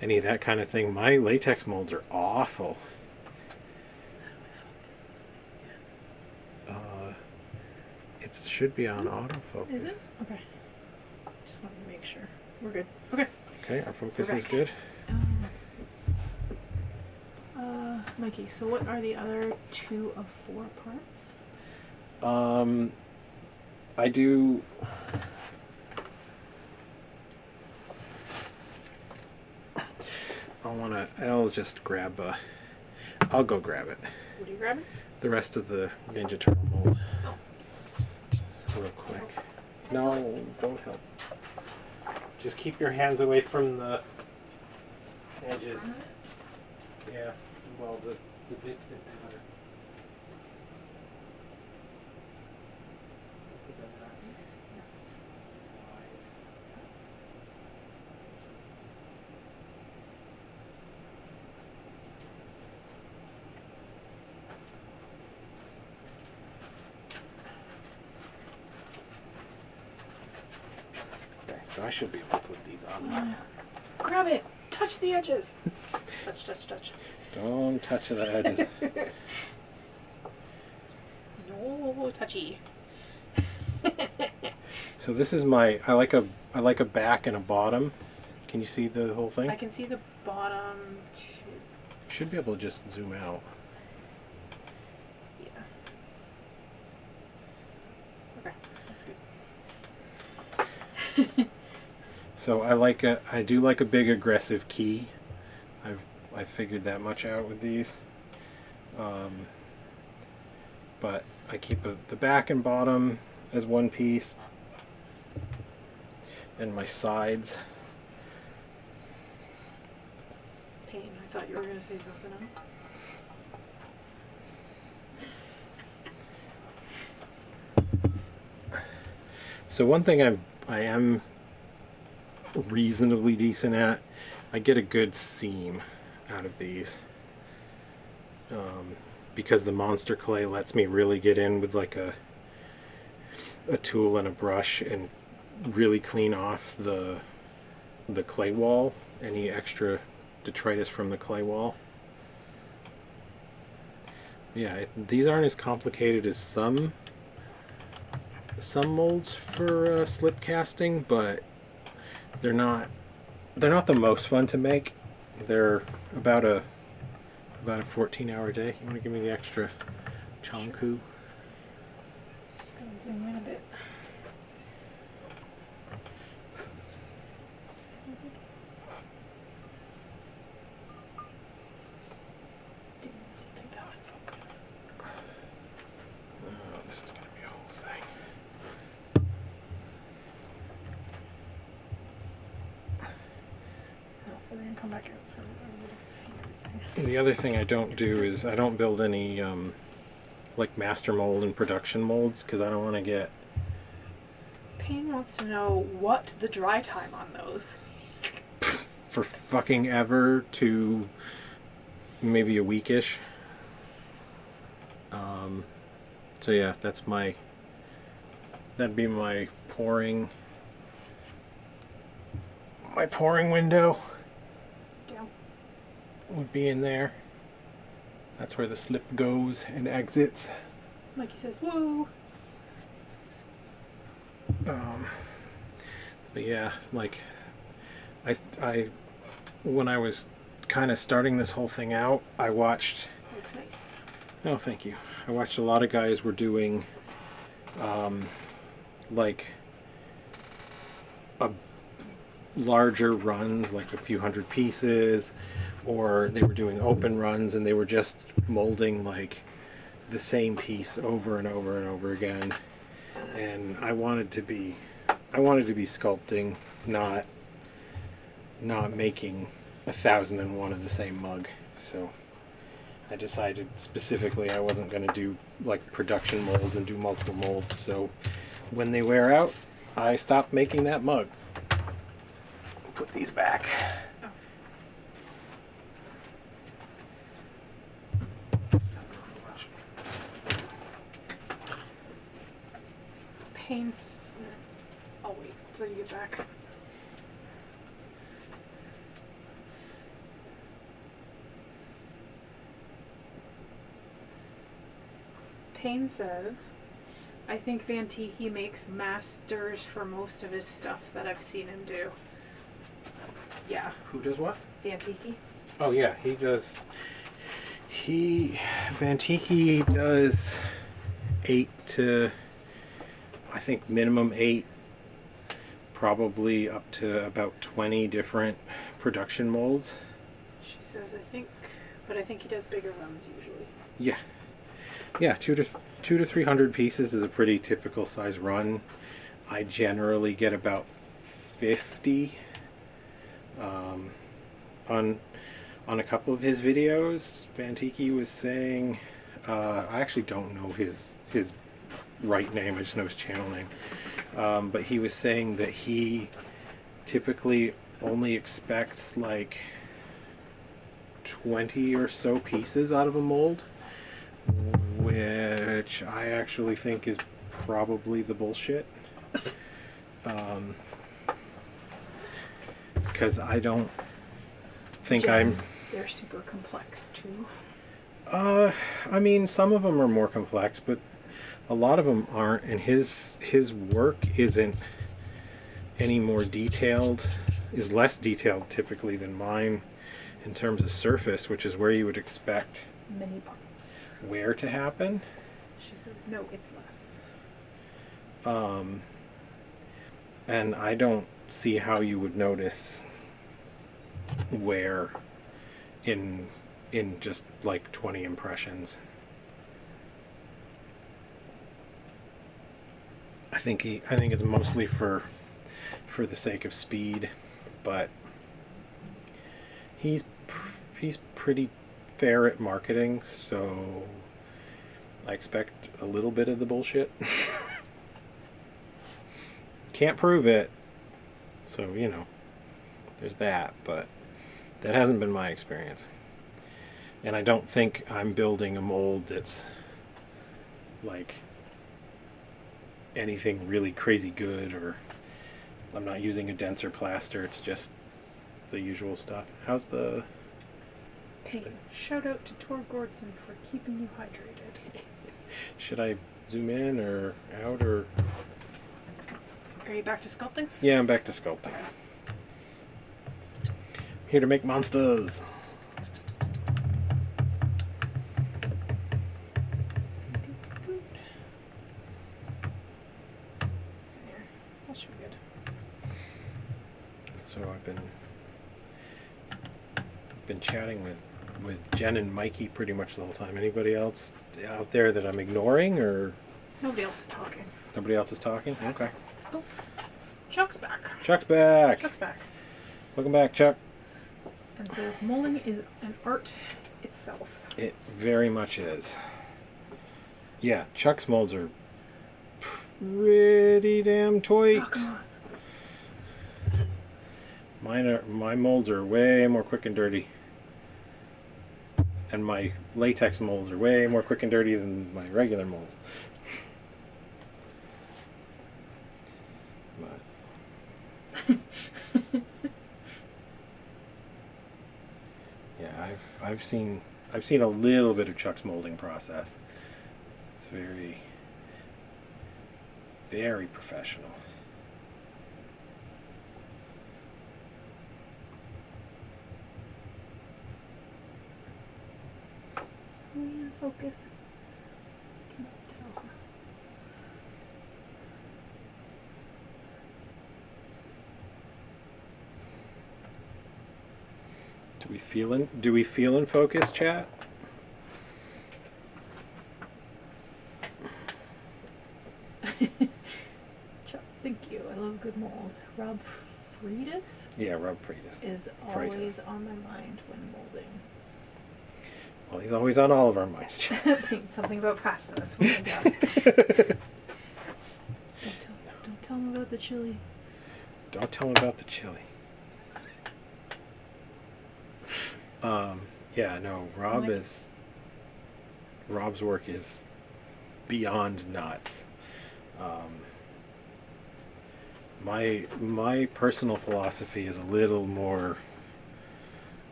any of that kind of thing. My latex molds are awful. It should be on autofocus. Is it? Okay. Just wanted to make sure. We're good. Okay. Okay, our focus is good. Mikey, so what are the other 2 of 4 parts? I do. I'll just grab I'll go grab it. What are you grabbing? The rest of the Ninja Turtle mold. Oh. Real quick. No, don't help. Just keep your hands away from the edges. Yeah, well, the bits that matter. Okay, so I should be able to put these on. Grab it! Touch the edges! touch. Don't touch the edges. No touchy. So this is my. I like a back and a bottom. Can you see the whole thing? I can see the bottom too. Should be able to just zoom out. Yeah. Okay, that's good. So I do like a big aggressive key. I figured that much out with these. But I keep the back and bottom as one piece, and my sides. Payne, I thought you were going to say something else. So one thing I am reasonably decent at, I get a good seam out of these. Because the monster clay lets me really get in with like a tool and a brush and really clean off the clay wall, any extra detritus from the clay wall. Yeah, these aren't as complicated as some molds for slip casting, but they're not the most fun to make. They're about a 14-hour day. You want to give me the extra chonku? Just going to zoom in a bit. Didn't think that's in focus. Oh, this is going to be a whole thing. No, we're going to come back out so everybody can see everything. And the other thing I don't do is I don't build any like master mold and production molds because I don't want to get. Payne wants to know what the dry time on those. For fucking ever to maybe a weekish. So yeah, that'd be my pouring window. Yeah. Would be in there. That's where the slip goes and exits. Mikey says, whoa. But yeah, like I when I was kind of starting this whole thing out, I watched. Looks nice. Oh, thank you. I watched a lot of guys were doing like a larger runs, like a few hundred pieces, or they were doing open runs and they were just molding like the same piece over and over and over again. And I wanted to be sculpting, not making 1,001 of the same mug. So I decided specifically I wasn't going to do like production molds and do multiple molds. So when they wear out, I stopped making that mug. Put these back. Payne's. I'll wait until you get back. Payne says, I think Van Tiki makes masters for most of his stuff that I've seen him do. Yeah. Who does what? Van Tiki. Oh yeah, he does. Van Tiki does 8 to, I think minimum 8, probably up to about 20 different production molds. She says, I think he does bigger runs usually. Yeah. Yeah, 200 to 300 pieces is a pretty typical size run. I generally get about 50 on a couple of his videos. Van Tiki was saying, I actually don't know his right name, I just know his channel name. But he was saying that he typically only expects like 20 or so pieces out of a mold, which I actually think is probably the bullshit. Because I don't think They're super complex too. I mean, some of them are more complex, but a lot of them aren't, and his work isn't any more detailed, is less detailed typically than mine in terms of surface, which is where you would expect Many parts. wear to happen. She says, no, it's less. And I don't see how you would notice wear in just like 20 impressions. I think it's mostly for the sake of speed, but he's pretty fair at marketing, so I expect a little bit of the bullshit. Can't prove it, so there's that, but that hasn't been my experience. And I don't think I'm building a mold that's like anything really crazy good, or I'm not using a denser plaster. It's just the usual stuff. How's the Payne, shout out to Tor Gordson for keeping you hydrated. Should I zoom in or out, or Are you back to sculpting? yeah, I'm back to sculpting. Here to make monsters. Here, that should be good. So I've been chatting with Jen and Mikey pretty much the whole time. Anybody else out there that I'm ignoring, or Nobody else is talking. nobody else is talking? Okay. Oh, Chuck's back. Chuck's back. Chuck's back. Welcome back, Chuck. And says molding is an art itself. It very much is. Yeah, Chuck's molds are pretty damn tight. Oh, come on. My molds are way more quick and dirty. And my latex molds are way more quick and dirty than my regular molds. But yeah, I've seen a little bit of Chuck's molding process. It's very, very professional. Are we in focus? Can't tell. Do we feel in focus, chat? Chuck, thank you. I love a good mold. Rob Freitas Yeah, Rob Freitas. is always on my mind when molding. Well, he's always on all of our minds, chat. Something about pasta. That's what I got. Don't tell him about the chili. Don't tell him about the chili. Yeah, no, Rob's work is beyond nuts. My personal philosophy is a little more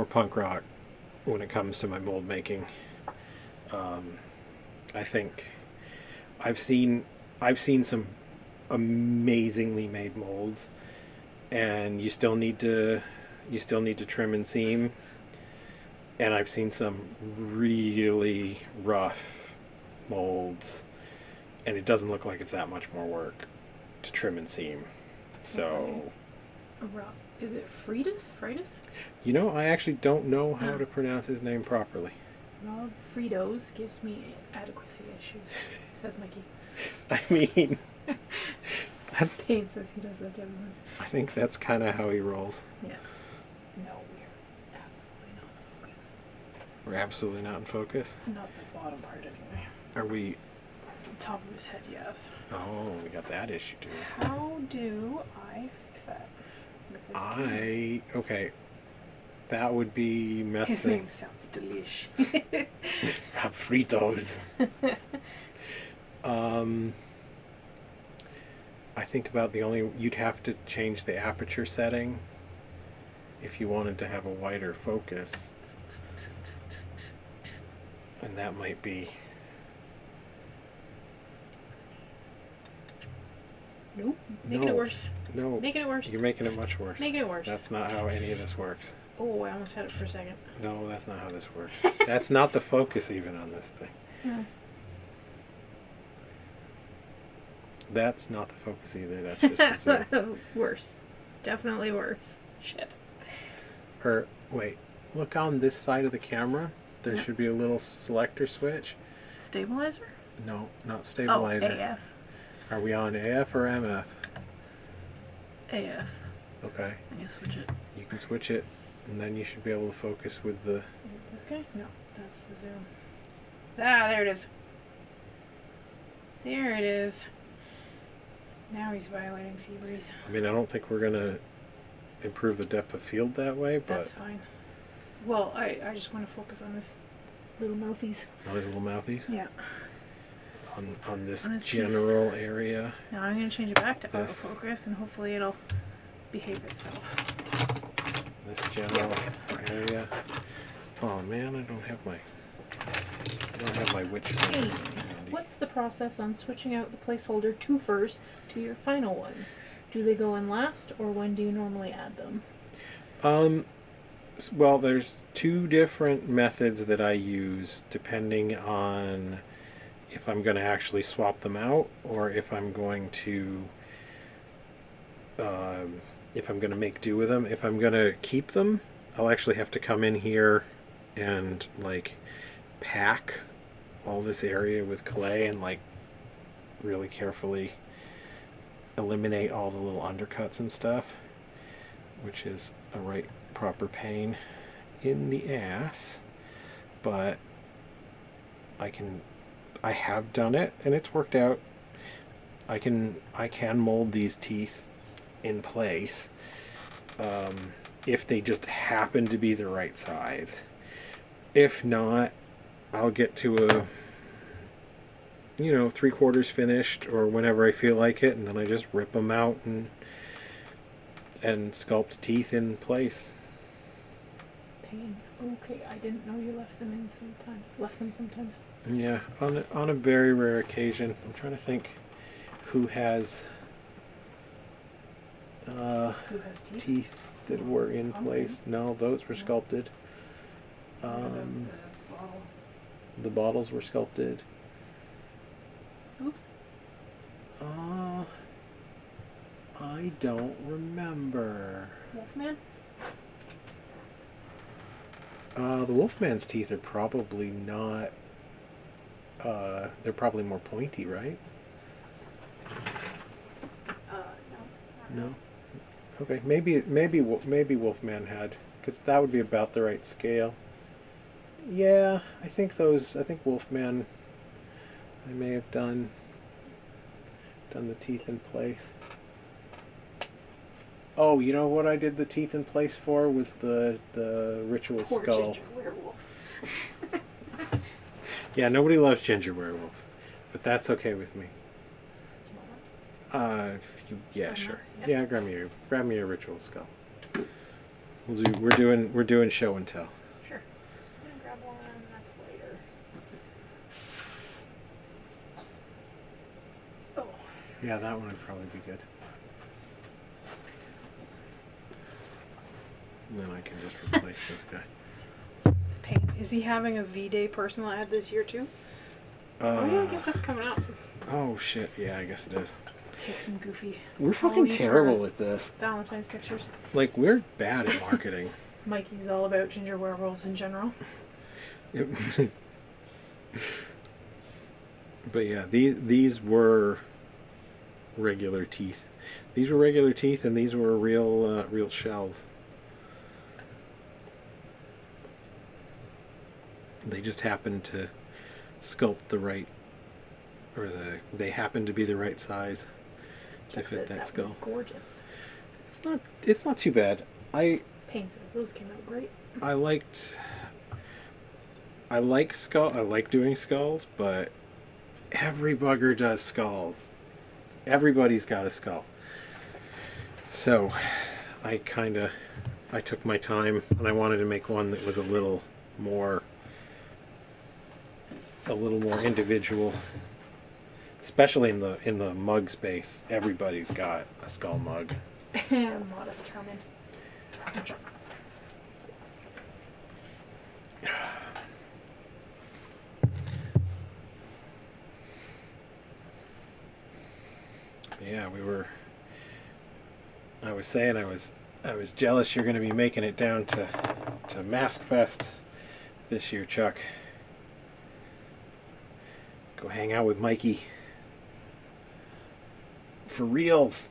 punk rock when it comes to my mold making. I think I've seen some amazingly made molds, and you still need to trim and seam. And I've seen some really rough molds, and it doesn't look like it's that much more work to trim and seam. So, is it Freitas? Freitas? You know, I actually don't know how to pronounce his name properly. Rob Fritos gives me adequacy issues, says Mikey. I mean, that's. Payne says he does that to everyone. I think that's kind of how he rolls. Yeah. No, we're absolutely not in focus. We're absolutely not in focus. Not the bottom part, anyway. Are we? The top of his head, yes. Oh, we got that issue too. How do I fix that? With this camera? Okay. That would be messing. His name sounds delish. Rob Fritos. I think about you'd have to change the aperture setting if you wanted to have a wider focus. And that might be. Nope. Making it worse. No. Making it worse. You're making it much worse. Making it worse. That's not how any of this works. Oh, I almost had it for a second. No, that's not how this works. That's not the focus even on this thing. Yeah. That's not the focus either. That's just the zoom. Worse. Definitely worse. Shit. Wait. Look on this side of the camera. There should be a little selector switch. Stabilizer? No, not stabilizer. Oh, AF. Are we on AF or MF? AF. Okay. I can switch it. You can switch it, and then you should be able to focus with the... Is it this guy? No, that's the zoom. Ah, there it is. There it is. Now he's violating Seabreeze. I mean, I don't think we're going to improve the depth of field that way, but... That's fine. Well, I just want to focus on this little mouthies. On his little mouthies? Yeah. On this on general area. Now I'm going to change it back to autofocus, and hopefully it'll behave itself. This general area. Oh man, I don't have my witch. Hey, what's the process on switching out the placeholder twofers to your final ones? Do they go in last, or when do you normally add them? Well, there's two different methods that I use depending on if I'm going to actually swap them out, or if I'm going to make do with them. If I'm going to keep them, I'll actually have to come in here and like pack all this area with clay and like really carefully eliminate all the little undercuts and stuff, which is a right proper pain in the ass, but I have done it and it's worked out. I can mold these teeth in place, if they just happen to be the right size. If not, I'll get to a 3/4 finished or whenever I feel like it, and then I just rip them out and sculpt teeth in place. Pain. Okay, I didn't know you left them sometimes. Yeah, on a very rare occasion. I'm trying to think who has teeth that were in place. No, those were sculpted. The bottles were sculpted. Oops. I don't remember. Wolfman? The Wolfman's teeth are probably not. They're probably more pointy, right? No. No. Okay, maybe Wolfman had, because that would be about the right scale. Yeah, I think Wolfman. I may have done the teeth in place. Oh, you know what I did the teeth in place for was the ritual Poor skull. Ginger werewolf. Yeah, nobody loves Ginger Werewolf, but that's okay with me. Yeah, sure. Yep. Yeah, grab me a ritual skull. We're doing show and tell. Sure. I'm gonna grab one. That's later. Oh. Yeah, that one would probably be good. And then I can just replace this guy. Pain. Is he having a V-Day personal ad this year too? Oh yeah, I guess that's coming up. Oh shit! Yeah, I guess it is. Take some goofy. We're fucking terrible at this. Valentine's pictures. Like, we're bad at marketing. Mikey's all about ginger werewolves in general. But yeah, these were regular teeth. These were regular teeth, and these were real shells. They just happened to sculpt the right, or they happened to be the right size to fit that skull. That gorgeous. It's not too bad. Pain says those came out great. I like doing skulls, but every bugger does skulls. Everybody's got a skull. So I took my time, and I wanted to make one that was a little more individual, especially in the mug space. Everybody's got a skull mug. Modest Herman. Yeah, I was saying I was jealous you're going to be making it down to Mask Fest this year, Chuck. Go hang out with Mikey. For reals.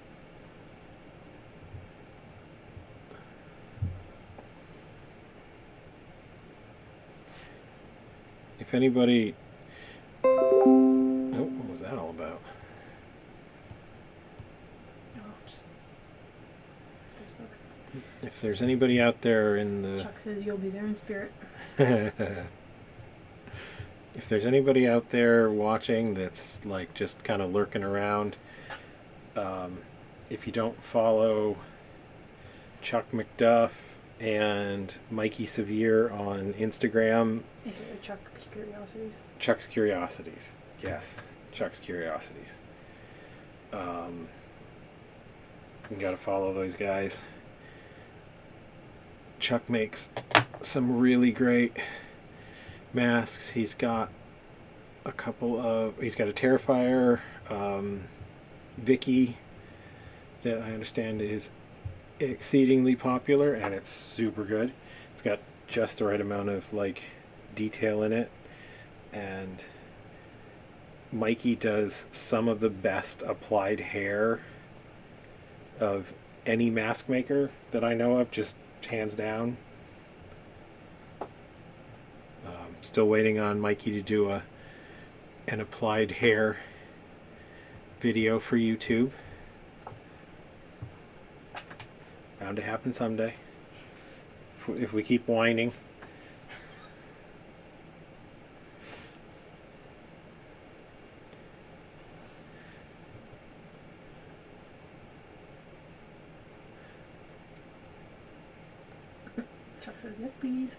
If anybody... Oh, what was that all about? Oh, just Facebook. If there's anybody out there in the... Chuck says you'll be there in spirit. If there's anybody out there watching that's like just kind of lurking around, if you don't follow Chuck McDuff and Mikey Severe on Instagram, Chuck's Curiosities. Chuck's Curiosities, yes, Chuck's Curiosities. You gotta follow those guys. Chuck makes some really great masks. He's got a Terrifier, Vicky, that I understand is exceedingly popular, and it's super good. It's got just the right amount of like detail in it, and Mikey does some of the best applied hair of any mask maker that I know of. Just hands down. Still waiting on Mikey to do an applied hair video for YouTube. Bound to happen someday. If we keep whining. Chuck says, yes, please.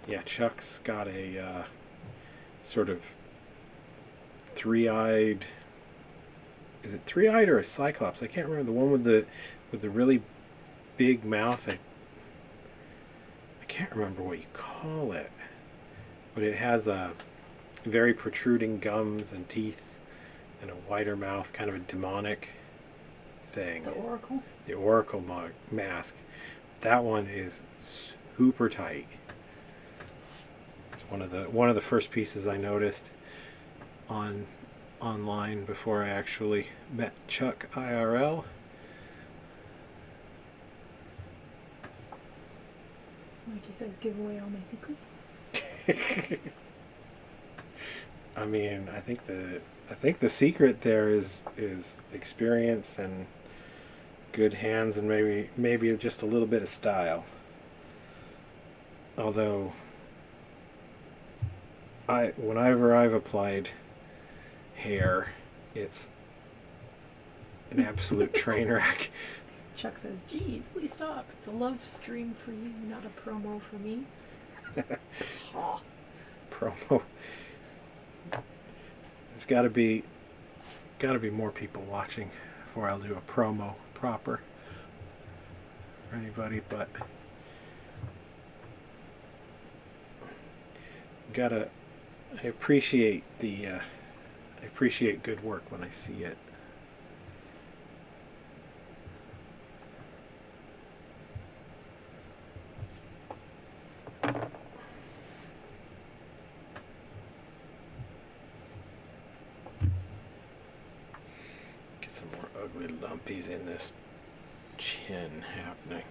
Yeah, Chuck's got a sort of three-eyed. Is it three-eyed or a cyclops? I can't remember. The one with the really big mouth. I can't remember what you call it, but it has a very protruding gums and teeth and a wider mouth, kind of a demonic thing. The Oracle? The Oracle mask. That one is super tight. It's one of the first pieces I noticed online before I actually met Chuck IRL. Mikey says, give away all my secrets. I mean, I think the secret there is experience and good hands and maybe just a little bit of style. Although whenever I've applied hair, it's an absolute train wreck. Chuck says, geez, please stop. It's a love stream for you, not a promo for me. Promo. There's got to be more people watching before I'll do a promo proper for anybody, but I appreciate good work when I see it. Get some more ugly lumpies in this chin happening.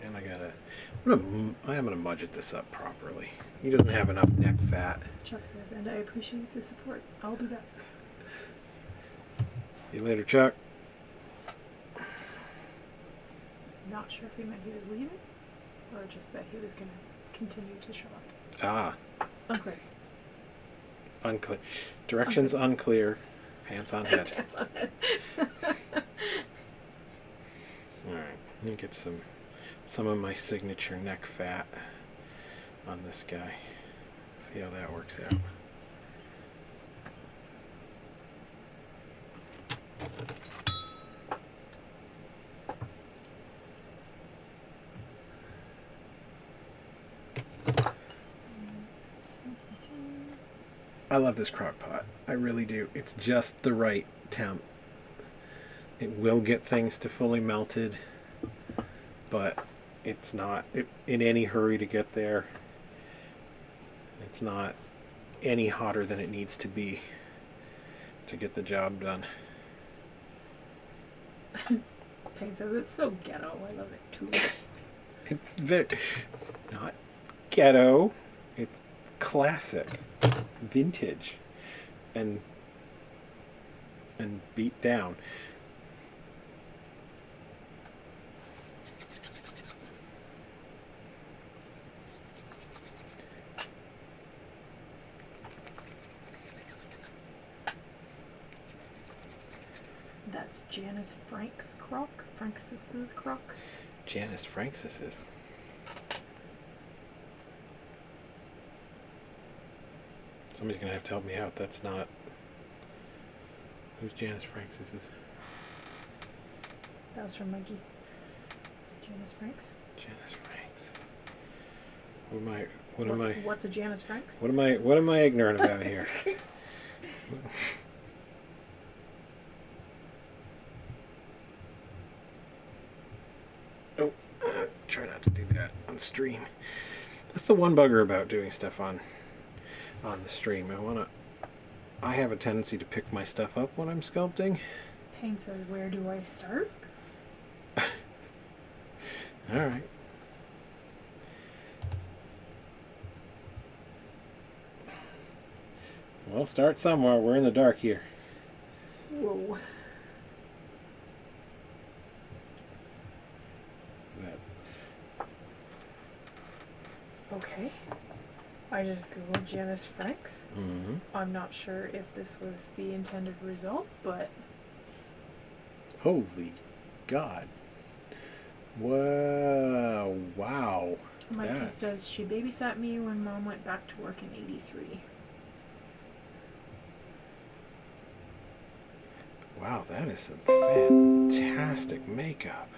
And I'm gonna Mudgett this up properly. He doesn't have enough neck fat. Chuck says, and I appreciate the support. I'll be back. See you later, Chuck. Not sure if he meant he was leaving, or just that he was going to continue to show up. Ah. Unclear. Unclear. Directions unclear. Pants on head. Pants on head. Alright, let me get some of my signature neck fat on this guy. See how that works out. I love this crock pot. I really do. It's just the right temp. It will get things to fully melted, but it's not in any hurry to get there. It's not any hotter than it needs to be to get the job done. Payne says it's so ghetto. I love it too. It's not ghetto. It's classic, vintage, and beat down. That's Janice Frank's crock. Francis's crock. Janice Francis's. Somebody's gonna have to help me out. That's not. Who's Janice Francis's? That was from Mikey. Janice Frank's. Janice Franks. What's a Janice Frank's? What am I ignorant about here? Oh, try not to do that on stream. That's the one bugger about doing stuff on on the stream. I have a tendency to pick my stuff up when I'm sculpting. Payne says, where do I start? Alright. Well, start somewhere. We're in the dark here. Whoa. Okay. I just googled Janice Franks. Mm-hmm. I'm not sure if this was the intended result, but... Holy God. Whoa. Wow. Mikey says, she babysat me when Mom went back to work in 83. Wow, that is some fantastic makeup.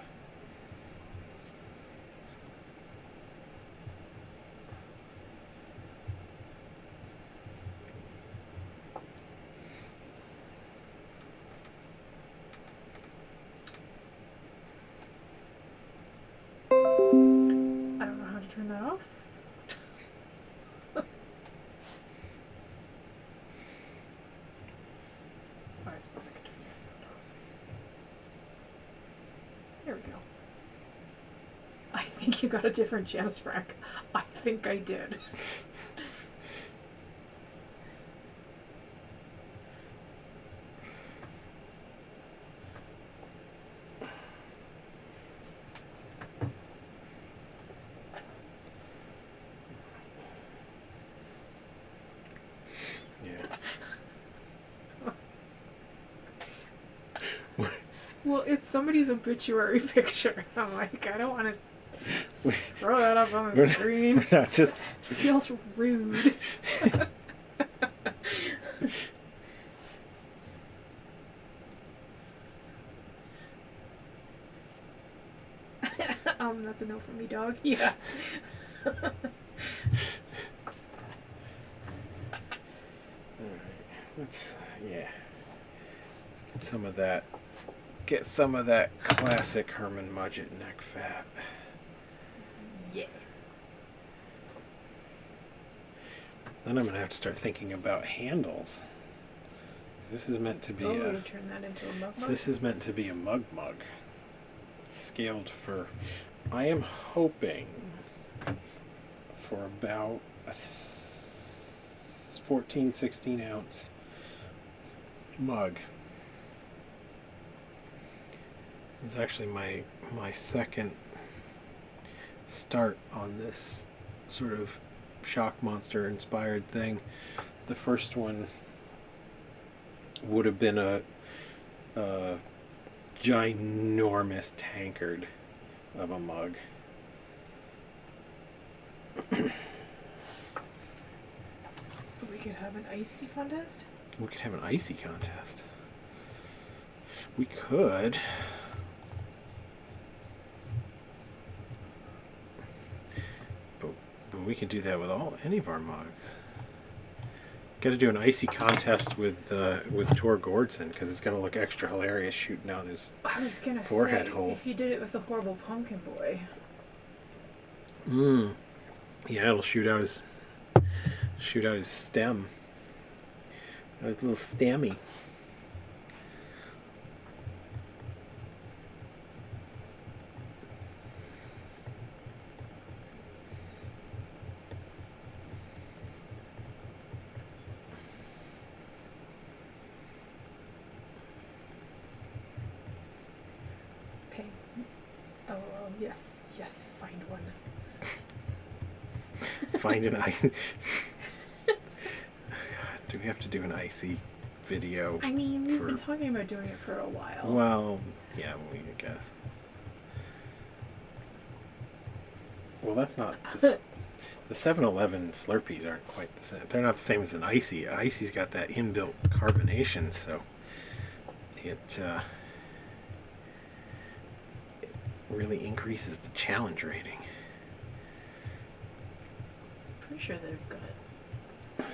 I don't know how to turn that off. Oh, I suppose I could turn this sound off. There we go. I think you got a different Janice Frank. I think I did. Well, it's somebody's obituary picture. I'm like, I don't want to throw that up on the screen. We're not just... It feels rude. That's a no from me, dog. Yeah. Alright, let's get some of that. Get some of that classic Herman Mudgett neck fat. Yeah. Then I'm gonna have to start thinking about handles. This is meant to be you turn that into a mug mug? This is meant to be a mug. It's scaled for, I am hoping for about a 14, 16 ounce mug. This is actually my second start on this sort of shock monster inspired thing. The first one would have been a ginormous tankard of a mug. We could have an icy contest? We could have an icy contest. We could. But we could do that with any of our mugs. Got to do an icy contest with Tor Gordson because it's gonna look extra hilarious shooting out his forehead hole. If you did it with the horrible pumpkin boy. Yeah, it'll shoot out his stem. His little stemmy. Yes, find one. Find an icy. Do we have to do an icy video? I mean, we've been talking about doing it for a while. Well, yeah, I guess. Well, that's not... The 7-Eleven Slurpees aren't quite the same. They're not the same as an icy. An icy's got that inbuilt carbonation, so it really increases the challenge rating. Pretty sure they've got it.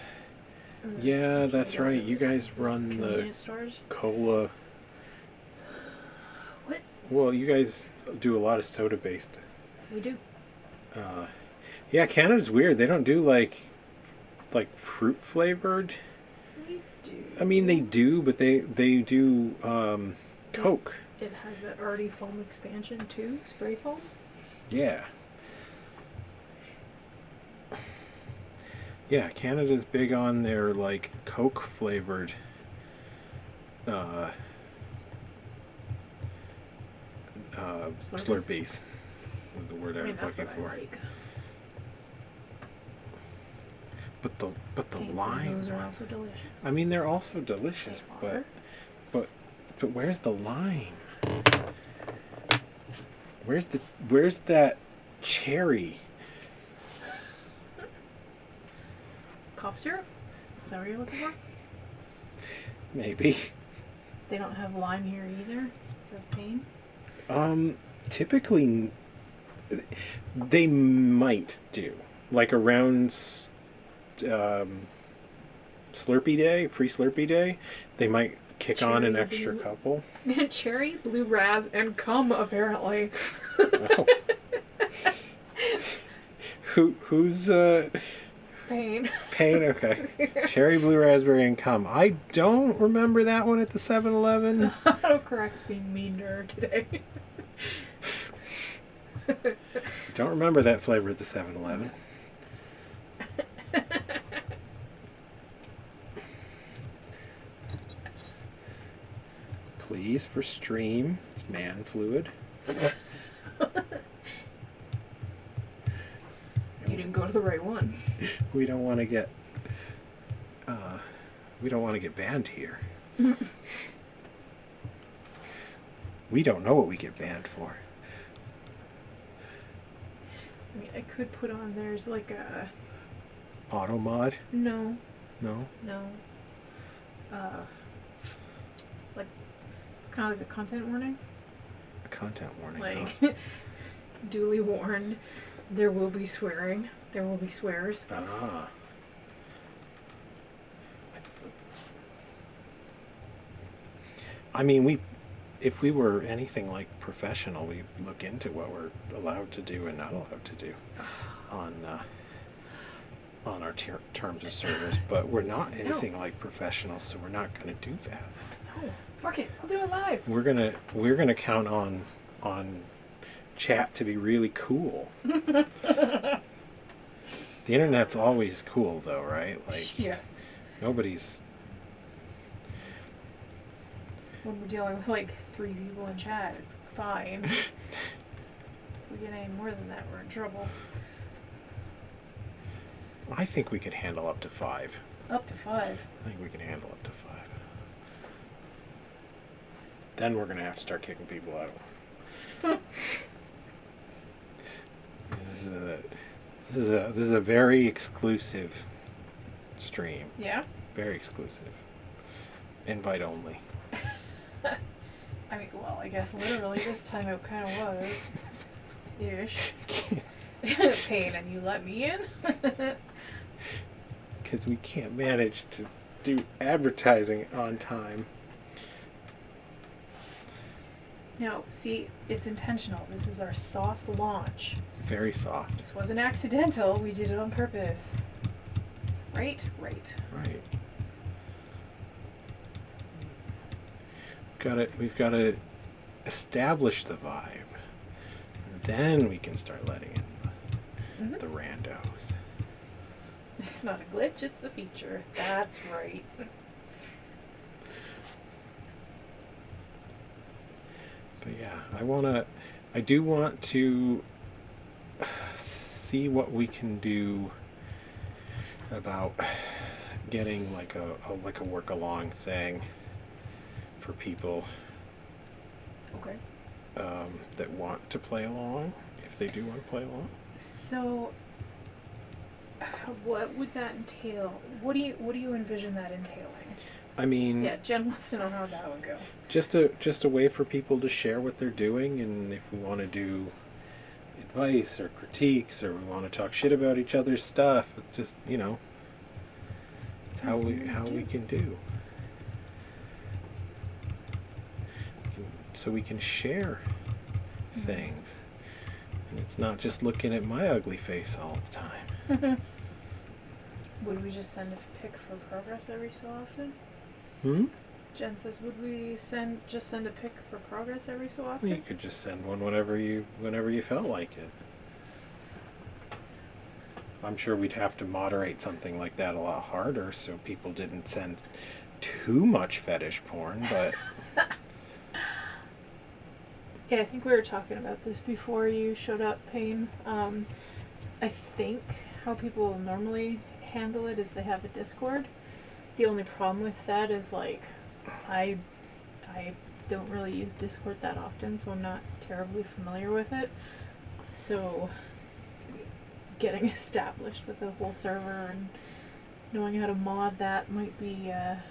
Yeah, that's right. You guys run the stores? cola. What? Well, you guys do a lot of soda-based. We do. Yeah, Canada's weird. They don't do like like fruit flavored. We do. I mean, they do, but they do Coke. It has that already foam expansion too, spray foam. Yeah. Yeah, Canada's big on their like Coke flavored Slurpees. Was the word I was that's looking what for. I like. But the Kane says lime. those are also delicious. I mean, they're also delicious, They are. but where's the lime? Where's that cherry? Cough syrup? Is that what you're looking for? Maybe. They don't have lime here either. It says Pain. Typically, they might do. Like around Slurpee Day, free Slurpee Day, they might kick on an extra couple. Cherry, blue raz, and cum, apparently. Oh. Who's Pain. Pain? Okay. Cherry, blue raspberry, and cum. I don't remember that one at the 7-Eleven. Autocorrect's being mean to her today. Don't remember that flavor at the 7-Eleven. Please, for stream. It's man fluid. You didn't go to the right one. We don't want to get banned here. We don't know what we get banned for. I mean, I could put on there's like a Auto mod? no. Like kind of like a content warning. A content warning. Like duly warned, there will be swearing. There will be swears. Ah. I mean, if we were anything like professional, we'd look into what we're allowed to do and not allowed to do on our terms of service. But we're not anything like professionals, so we're not going to do that. No, fuck it, I'll do it live. We're gonna count on chat to be really cool. The internet's always cool, though, right? Like yes. nobody's. When we're dealing with like 3 people in chat, it's fine. If we get any more than that, we're in trouble. I think we could handle up to 5. Up to 5. I think we can handle up to 5. Then we're gonna have to start kicking people out. This is a very exclusive stream. Yeah? Very exclusive. Invite only. I mean, well, I guess literally this time it kind of was. Ish. Pain, and you let me in? Because we can't manage to do advertising on time. No, see, it's intentional. This is our soft launch. Very soft. This wasn't accidental. We did it on purpose. Right? Right. Right. We've got to establish the vibe. And then we can start letting in the randos. It's not a glitch, it's a feature. That's right. But yeah, I do want to see what we can do about getting like a work along thing for people Okay. that want to play along, if they do want to play along. So, what would that entail? What do you envision that entailing? I mean, Yeah, Jen wants to know how that would go. just a way for people to share what they're doing, and if we want to do advice or critiques, or we want to talk shit about each other's stuff, just it's how we can do. So we can share things, and it's not just looking at my ugly face all the time. Would we just send a pic for progress every so often? Hmm? Jen says, would we just send a pic for progress every so often? You could just send one whenever you felt like it. I'm sure we'd have to moderate something like that a lot harder so people didn't send too much fetish porn, but... Yeah, I think we were talking about this before you showed up, Payne. I think how people normally handle it is they have a Discord. The only problem with that is, like, I don't really use Discord that often, so I'm not terribly familiar with it. So getting established with a whole server and knowing how to mod that might be a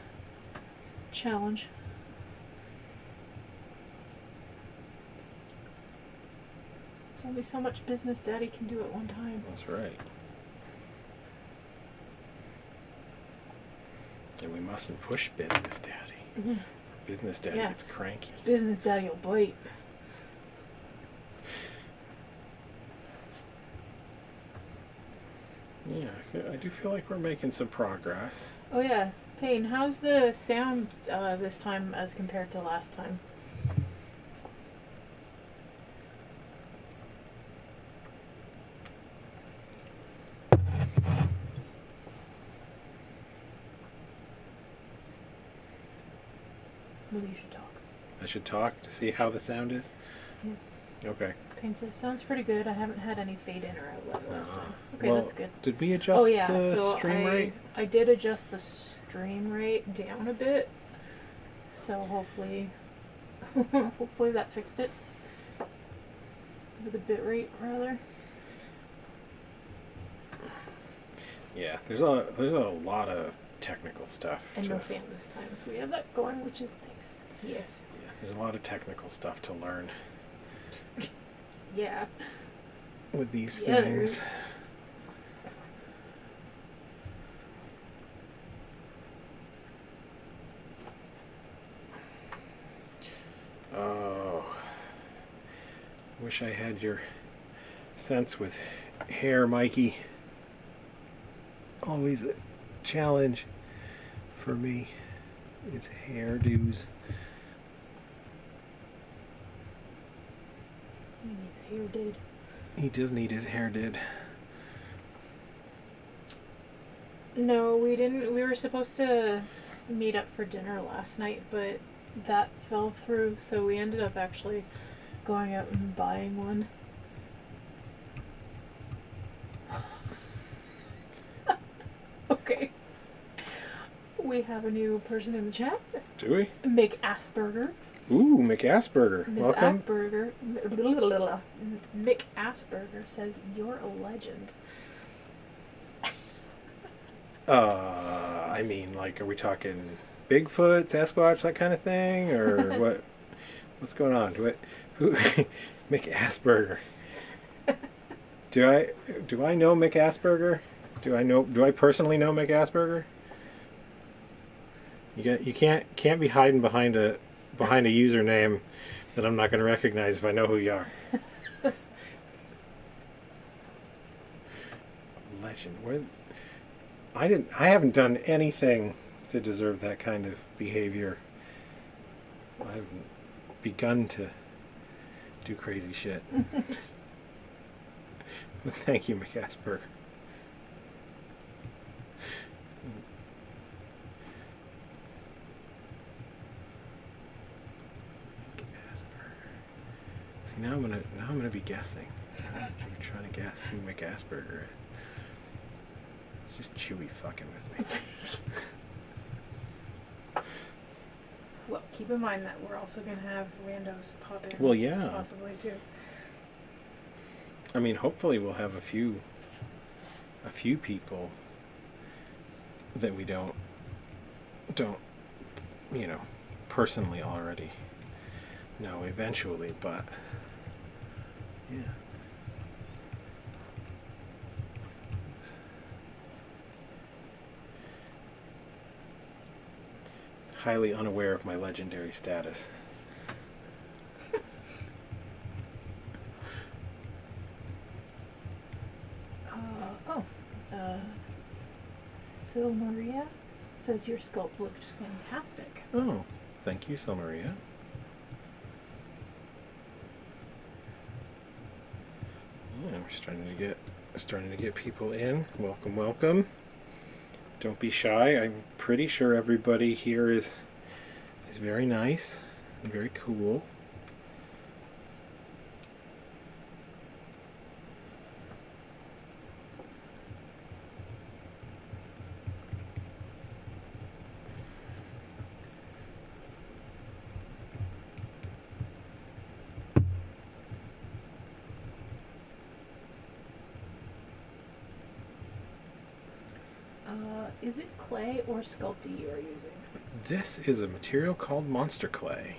challenge. There's only so much business Daddy can do at one time. That's right. And we mustn't push Business Daddy. Mm-hmm. Business Daddy gets cranky. Business Daddy will bite. Yeah, I do feel like we're making some progress. Oh yeah. Payne, how's the sound this time as compared to last time? Maybe you should talk. I should talk to see how the sound is? Yeah. Okay. Payne says, sounds pretty good. I haven't had any fade in or out last time. Okay, well, that's good. Did we adjust the so stream rate? I did adjust the stream rate down a bit. So hopefully that fixed it. With the bit rate, rather. Yeah, there's a lot of technical stuff. And no fan this time, so we have that going, which is nice. Yes. Yeah, there's a lot of technical stuff to learn. Yeah. With these things. Oh. Wish I had your sense with hair, Mikey. Always a challenge for me is hairdos. He needs hair did. He does need his hair did. No, we didn't. We were supposed to meet up for dinner last night, but that fell through, so we ended up actually going out and buying one. Okay. We have a new person in the chat. Do we? Mick Asperger. Ooh, Mick Asperger. Miss Welcome. Asperger. Mick Asperger says, you're a legend. I mean, like, are we talking Bigfoot, Sasquatch, that kind of thing, or what? What's going on? Who? Mick Asperger. Do I know Mick Asperger? Do I personally know Mick Asperger? You can't be hiding behind a username that I'm not going to recognize if I know who you are. Legend. I haven't done anything to deserve that kind of behavior. I haven't begun to do crazy shit. But thank you, Mick Asperger. See, now I'm gonna be guessing. I'm trying to guess who Mick Asperger is. It's just Chewy fucking with me. Well, keep in mind that we're also going to have randos pop in. Well, yeah. Possibly, too. I mean, hopefully we'll have a few people that we don't, personally already know eventually, but yeah. Highly unaware of my legendary status. Sil Maria says your sculpt looked fantastic. Oh, thank you, Maria. Yeah, we're starting to get people in. Welcome, welcome. Don't be shy. I'm pretty sure everybody here is very nice and very cool. Is it clay or Sculpty you are using? This is a material called Monster Clay.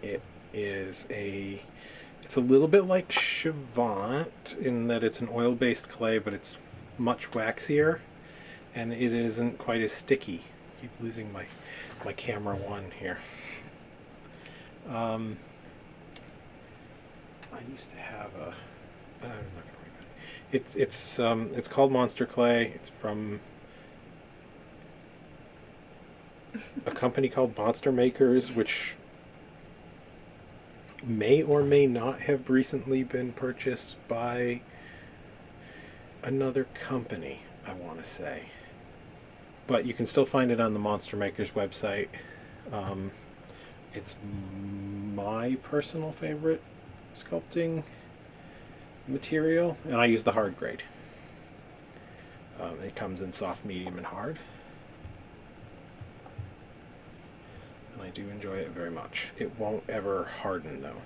It is it's a little bit like Chavant in that it's an oil-based clay, but it's much waxier, and it isn't quite as sticky. I keep losing my camera one here. I used to have I'm not gonna worry about it. It's called Monster Clay. It's from a company called Monster Makers, which may or may not have recently been purchased by another company, I want to say. But you can still find it on the Monster Makers website. It's my personal favorite sculpting material, and I use the hard grade. It comes in soft, medium, and hard. And I do enjoy it very much. It won't ever harden, though.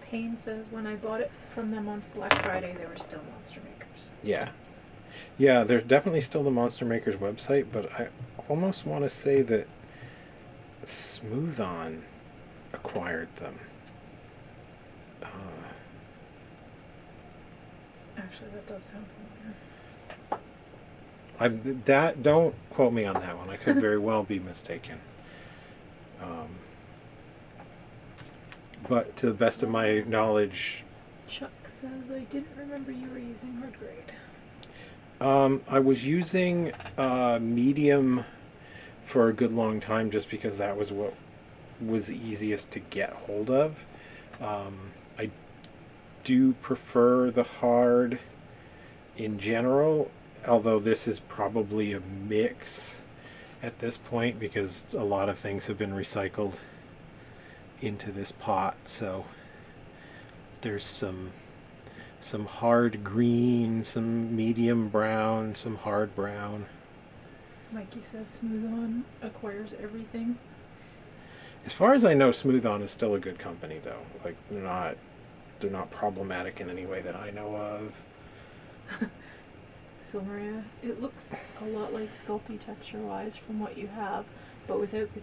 Payne says when I bought it from them on Black Friday, they were still Monster Makers. Yeah. Yeah, there's definitely still the Monster Makers website, but I almost want to say that Smooth On acquired them. Actually, that does sound familiar. Don't quote me on that one. I could very well be mistaken. But to the best of my knowledge, Chuck says I didn't remember you were using hard grade. I was using medium for a good long time just because that was what was the easiest to get hold of. I do prefer the hard in general, although this is probably a mix at this point because a lot of things have been recycled into this pot. So there's some hard green, some medium brown, some hard brown. Mikey says Smooth On acquires everything. As far as I know, Smooth On is still a good company, though. Like they're not problematic in any way that I know of. Silmaria, it looks a lot like Sculpty texture-wise from what you have, but without the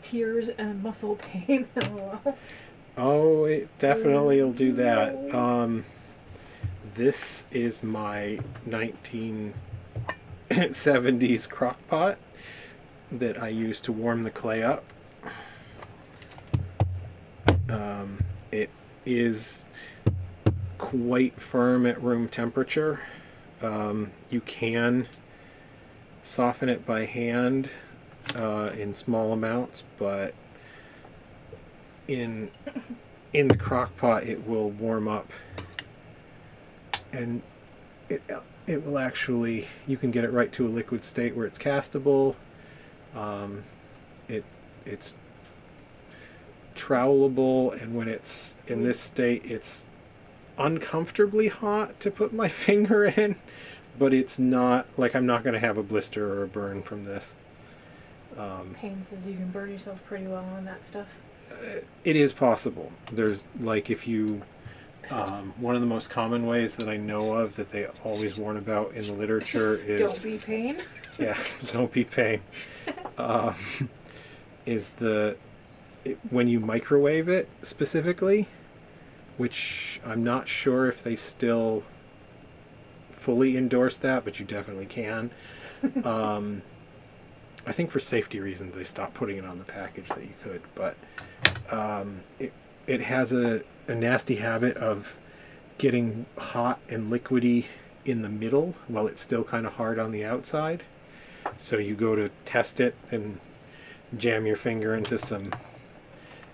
tears and muscle pain. Oh, it definitely will do that. This is my 1970s crock pot that I use to warm the clay up. It is quite firm at room temperature. You can soften it by hand in small amounts, but in the crock pot it will warm up, and it will actually, you can get it right to a liquid state where it's castable. It's trowelable, and when it's in this state it's uncomfortably hot to put my finger in, but it's not like I'm not going to have a blister or a burn from this. Payne says you can burn yourself pretty well on that stuff. It is possible. There's like, if you one of the most common ways that I know of that they always warn about in the literature is don't be pain. Yeah, don't be pain. Is when you microwave it specifically, which I'm not sure if they still fully endorse that, but you definitely can. I think for safety reasons they stopped putting it on the package that you could, but it has a nasty habit of getting hot and liquidy in the middle while it's still kind of hard on the outside. So you go to test it and jam your finger into some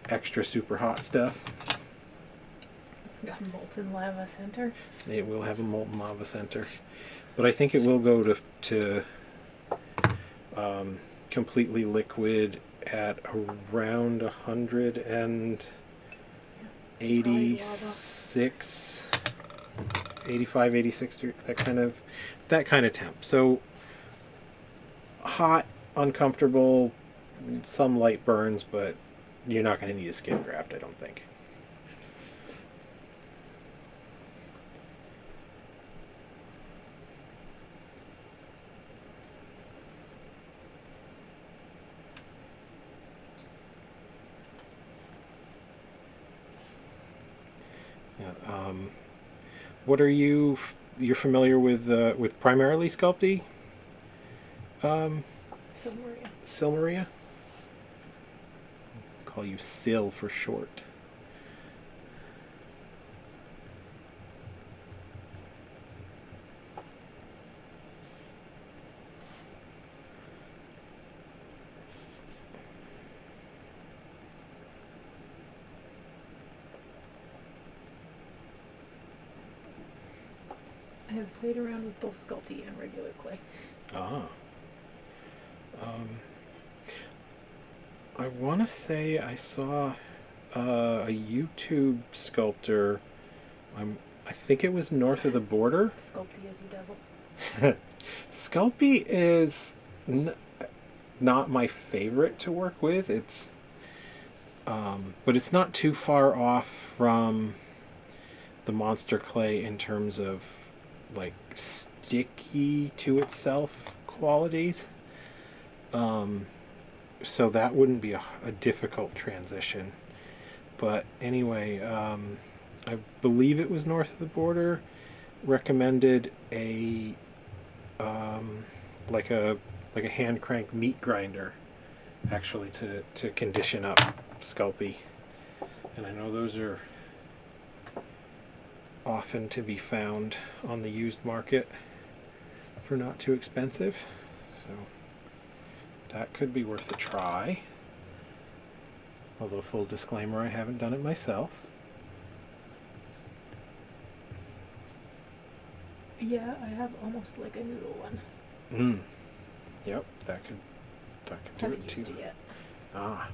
extra super hot stuff. It's got a molten lava center. It will have a molten lava center, but I think it will go to completely liquid at around 186, 85, 86, that kind of temp. So hot, uncomfortable, some light burns, but you're not going to need a skin graft, I don't think. What are you're familiar with primarily Sculpty? Silmaria. Silmaria? Call you Sil for short. I have played around with both Sculpty and regular clay. Ah. I want to say I saw a YouTube sculptor. I think it was north of the border. Sculpty is the devil. Sculpey is not my favorite to work with. It's, but it's not too far off from the monster clay in terms of like sticky to itself qualities. So that wouldn't be a difficult transition. But anyway, I believe it was north of the border. Recommended a like a hand crank meat grinder, actually, to condition up Sculpey. And I know those are often to be found on the used market for not too expensive. So that could be worth a try. Although, full disclaimer, I haven't done it myself. Yeah, I have almost like a noodle one. Yep, that could do Haven't it too. used it yet. Ah.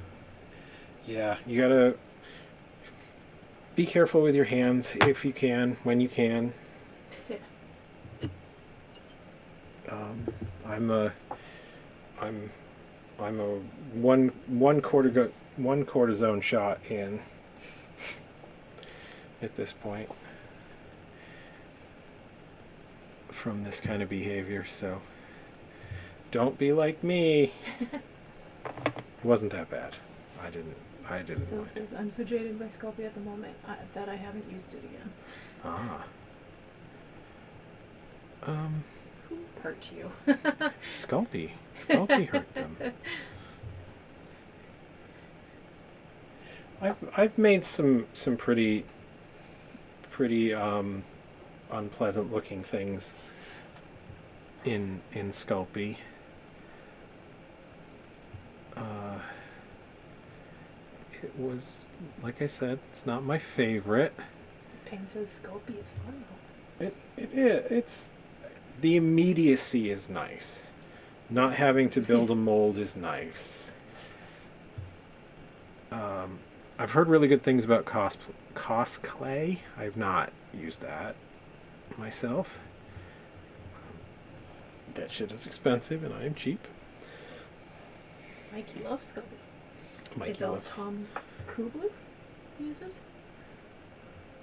Yeah, you gotta be careful with your hands if you can, when you can. Yeah. I'm a one cortisone shot in at this point from this kind of behavior, so don't be like me. It wasn't that bad. I didn't So mind. says, I'm so jaded by Sculpey at the moment that I haven't used it again. Ah. Who hurt you? Sculpey hurt them. I've made some pretty unpleasant looking things in Sculpey. It was, like I said, it's not my favorite. Payne says Sculpey is fun though. It is. It's the immediacy is nice. Not having to build a mold is nice. I've heard really good things about Cos clay. I've not used that myself. That shit is expensive, and I am cheap. Mikey loves Sculpey. It's all Tom Kubler uses?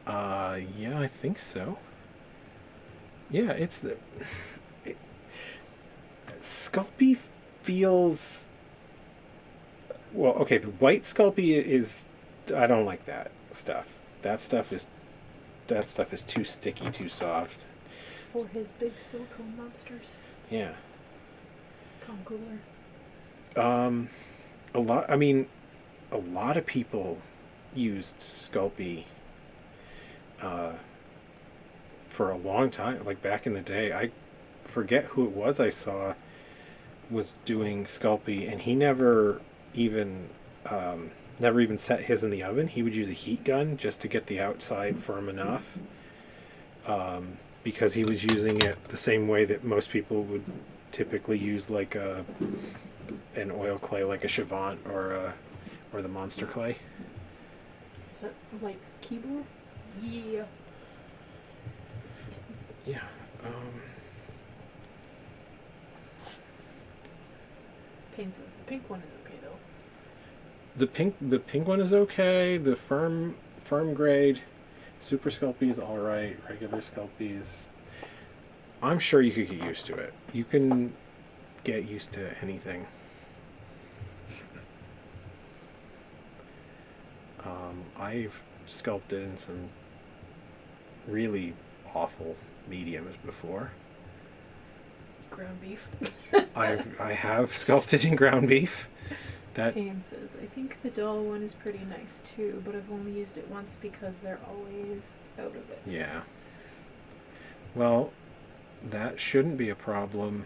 Yeah, I think so. Yeah, Sculpey feels... Well, okay, the white Sculpey is... I don't like that stuff. That stuff is too sticky, too soft. For his big silicone monsters. Yeah. Tom Kubler. A lot of people used Sculpey for a long time, like back in the day, I forget who it was I saw was doing Sculpey, and he even never even set his in the oven. He would use a heat gun just to get the outside firm enough, because he was using it the same way that most people would typically use like an oil clay, like a Chavant or the Monster clay. Is that like keyboard? Yeah. Yeah. Payne says the pink one is okay though. The pink one is okay. The firm grade Super Sculpey is all right. Regular Sculpey is. I'm sure you could get used to it. You can get used to anything. I've sculpted in some really awful mediums before. Ground beef. I have sculpted in ground beef. That Payne says, I think the doll one is pretty nice too, but I've only used it once because they're always out of it. Yeah. Well, that shouldn't be a problem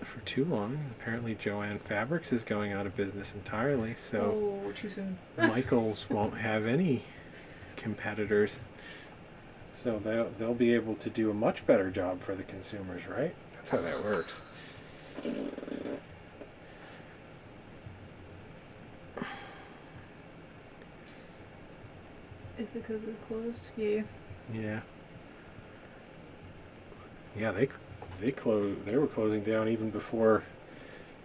for too long. Apparently Joanne Fabrics is going out of business entirely, so too soon. Michaels won't have any competitors. So they'll be able to do a much better job for the consumers, right? That's how that works. Ithaca's is closed. Yeah. Yeah. Yeah, they closed. They were closing down even before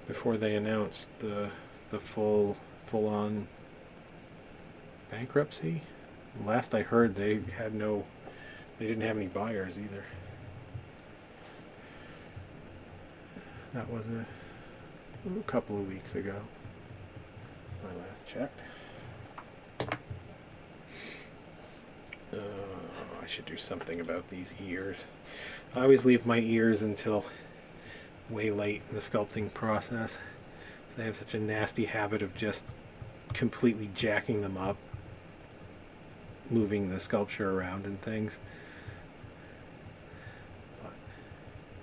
they announced the full on bankruptcy. Last I heard, they didn't have any buyers either. That was a couple of weeks ago. I last checked. I should do something about these ears. I always leave my ears until way late in the sculpting process. So I have such a nasty habit of just completely jacking them up, moving the sculpture around and things.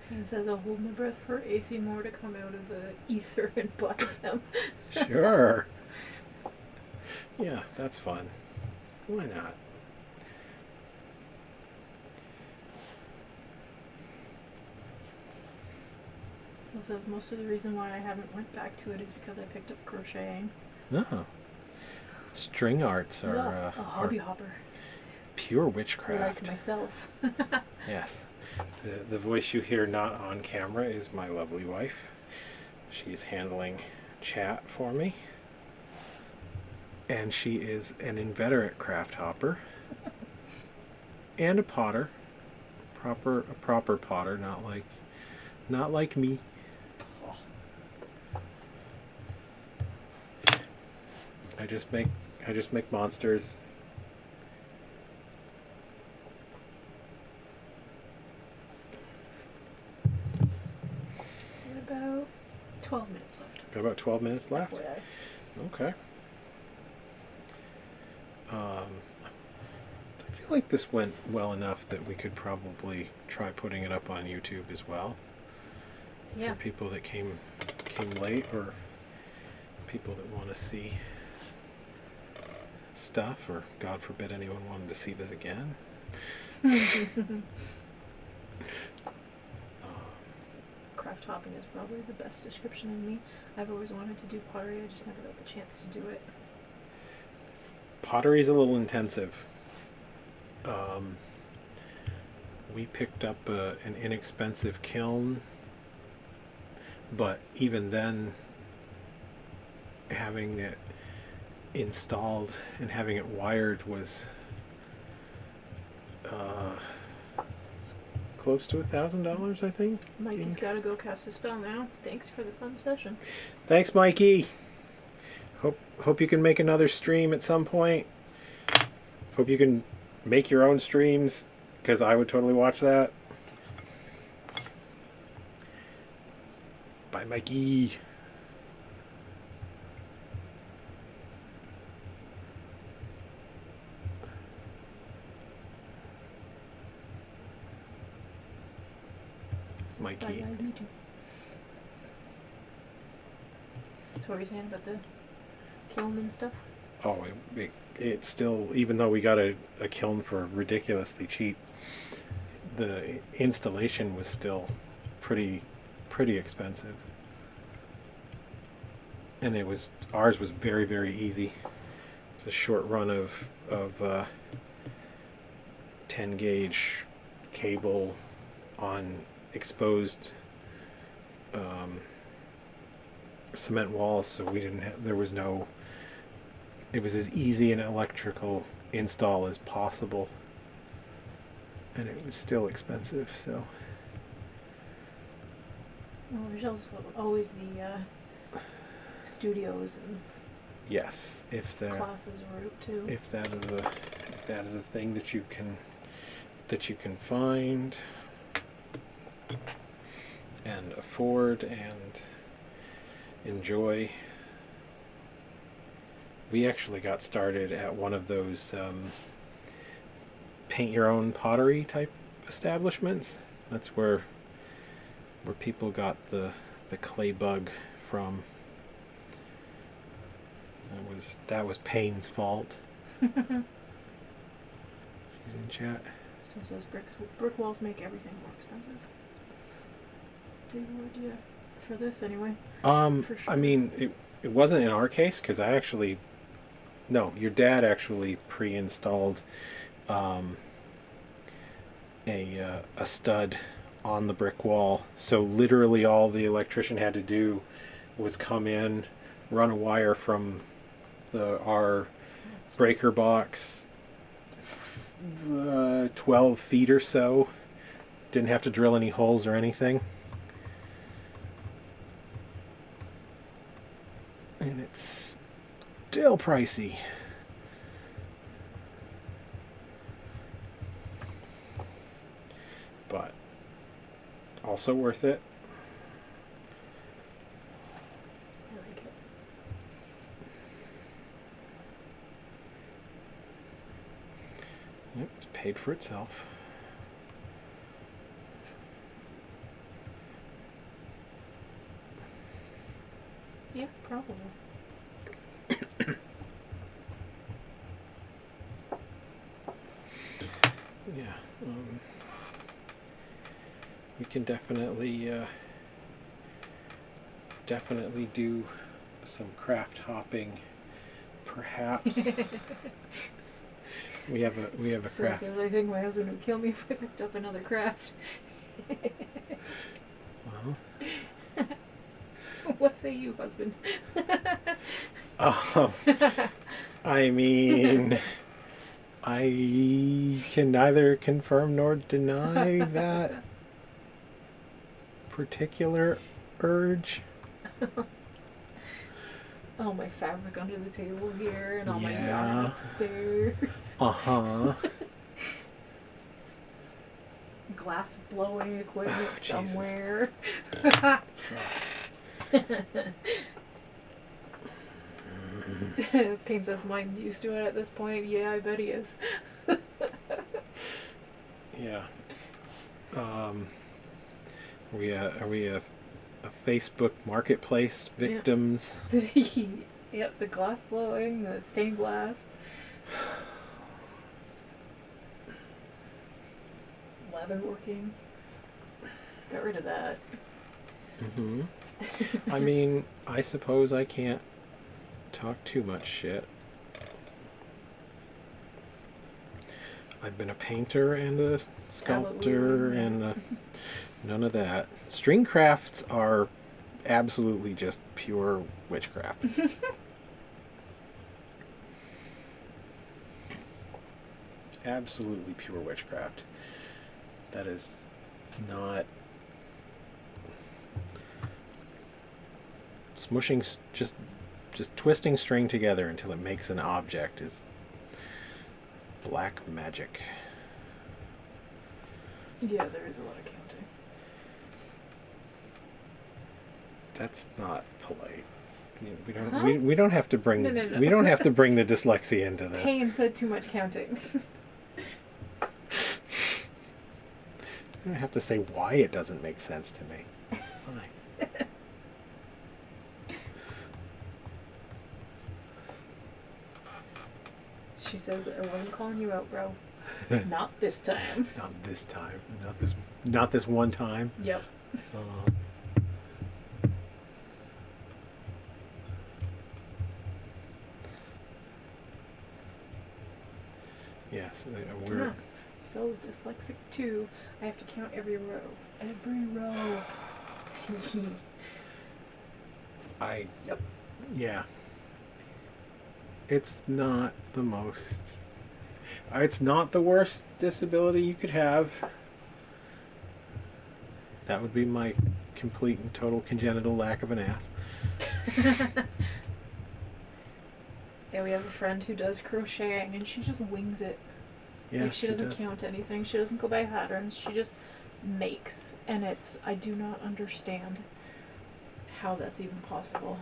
Payne says, I'll hold my breath for AC Moore to come out of the ether and buy them. Sure. Yeah, that's fun. Why not? So says, most of the reason why I haven't went back to it is because I picked up crocheting. No. String arts are a hobby hopper. Pure witchcraft. Like myself. Yes. The voice you hear not on camera is my lovely wife. She's handling chat for me. And she is an inveterate craft hopper. And a potter. A proper potter, not like me. I just make monsters. About 12 minutes left. Got about 12 minutes left? FYI. Okay. I feel like this went well enough that we could probably try putting it up on YouTube as well. Yeah. For people that came late, or people that want to see stuff, or God forbid anyone wanted to see this again. Craft hopping is probably the best description of me. I've always wanted to do pottery, I just never got the chance to do it. Pottery's a little intensive. We picked up an inexpensive kiln, but even then, having it installed and having it wired was close to $1,000, I think. Mikey's got to go cast a spell now. Thanks for the fun session. Thanks, Mikey. Hope you can make another stream at some point. Hope you can make your own streams, because I would totally watch that. Bye, Mikey. Mikey. So what were you saying about the kiln and stuff? Oh, it still, even though we got a kiln for ridiculously cheap, the installation was still pretty expensive. And ours was very, very easy. It's a short run of 10 gauge cable on exposed cement walls, so it was as easy an electrical install as possible, and it was still expensive. So well, there's also always the studios and yes, if classes route too. If that is a thing that you can find and afford and enjoy. We actually got started at one of those paint your own pottery type establishments. That's where people got the clay bug from. That was Payne's fault. She's in chat. So it says brick walls make everything more expensive. Did you for this anyway? For sure. I mean, it wasn't in our case because your dad actually pre-installed a stud on the brick wall. So literally all the electrician had to do was come in, run a wire from our breaker box 12 feet or so. Didn't have to drill any holes or anything. And it's still pricey. But also worth it. I like it. Yep, it's paid for itself. Yeah, probably. Yeah, we can definitely do some craft hopping, perhaps. we have a craft. Says, I think my husband would kill me if I picked up another craft. Well. What say you, husband? I mean, I can neither confirm nor deny that particular urge. All my fabric under the table here and all my Yeah. yarn upstairs. Uh-huh. Glass blowing equipment Jesus. somewhere. Payne says mine's used to it at this point. Yeah, I bet he is. Yeah. Are we a Facebook marketplace victims? Yep, the glass blowing, the stained glass. Leather working. Got rid of that. Mm-hmm. I mean, I suppose I can't talk too much shit. I've been a painter and a sculptor and none of that. String crafts are absolutely just pure witchcraft. Absolutely pure witchcraft. That is not... Smushing, just twisting string together until it makes an object is black magic. Yeah, there is a lot of counting. That's not polite. We Huh? don't have to bring No. we don't have to bring the dyslexia into this. Payne said too much counting. don't have to say why it doesn't make sense to me. Fine. She says, I wasn't calling you out, bro. Not this time. Not this time. Not this one time. Yep. Yes, we're... Sel's dyslexic too. I have to count every row. Every row. Yep. Yeah. It's not the most... It's not the worst disability you could have. That would be my complete and total congenital lack of an ass. Yeah, we have a friend who does crocheting and she just wings it. Yeah, like she doesn't count anything. She doesn't go by patterns. She just makes. And I do not understand how that's even possible.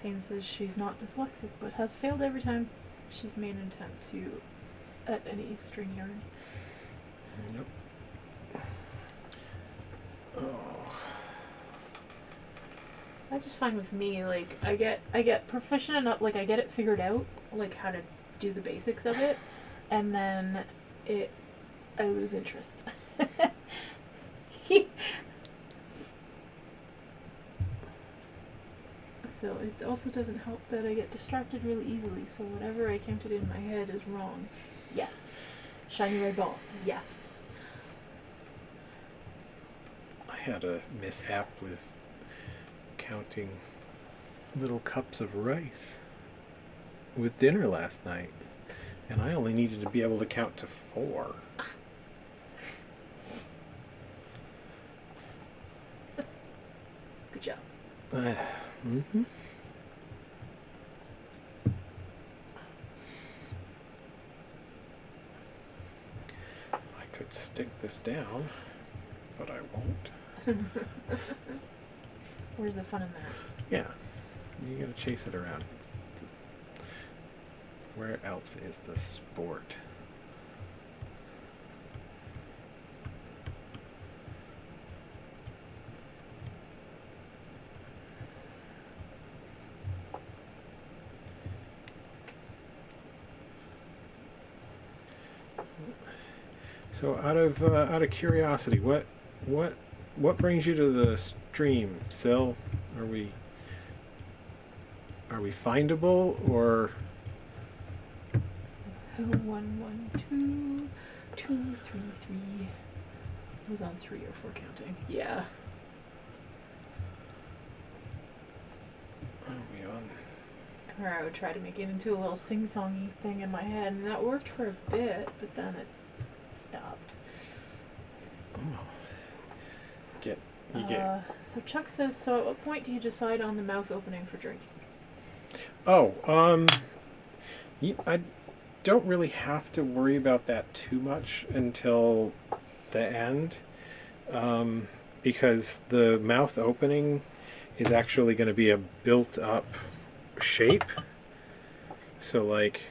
Payne says she's not dyslexic, but has failed every time she's made an attempt to at any string yarn. Yep. Oh. I just find with me, like, I get proficient enough, like, I get it figured out, like, how to do the basics of it, and then I lose interest. So it also doesn't help that I get distracted really easily, so whatever I counted in my head is wrong. Yes. Shiny red ball. Yes. I had a mishap with counting little cups of rice with dinner last night, and I only needed to be able to count to 4. Good job. Mm-hmm. I could stick this down, but I won't. Where's the fun in that? Yeah, you gotta chase it around. Where else is the sport? So out of curiosity, what brings you to the stream, Sil? Are we findable or? 112 233. It was on 3 or 4 counting. Yeah. Are we on? Or I would try to make it into a little sing-songy thing in my head, and that worked for a bit, but then it stopped. Oh. So Chuck says, so at what point do you decide on the mouth opening for drinking? Oh, I don't really have to worry about that too much until the end, because the mouth opening is actually going to be a built-up shape. So, like,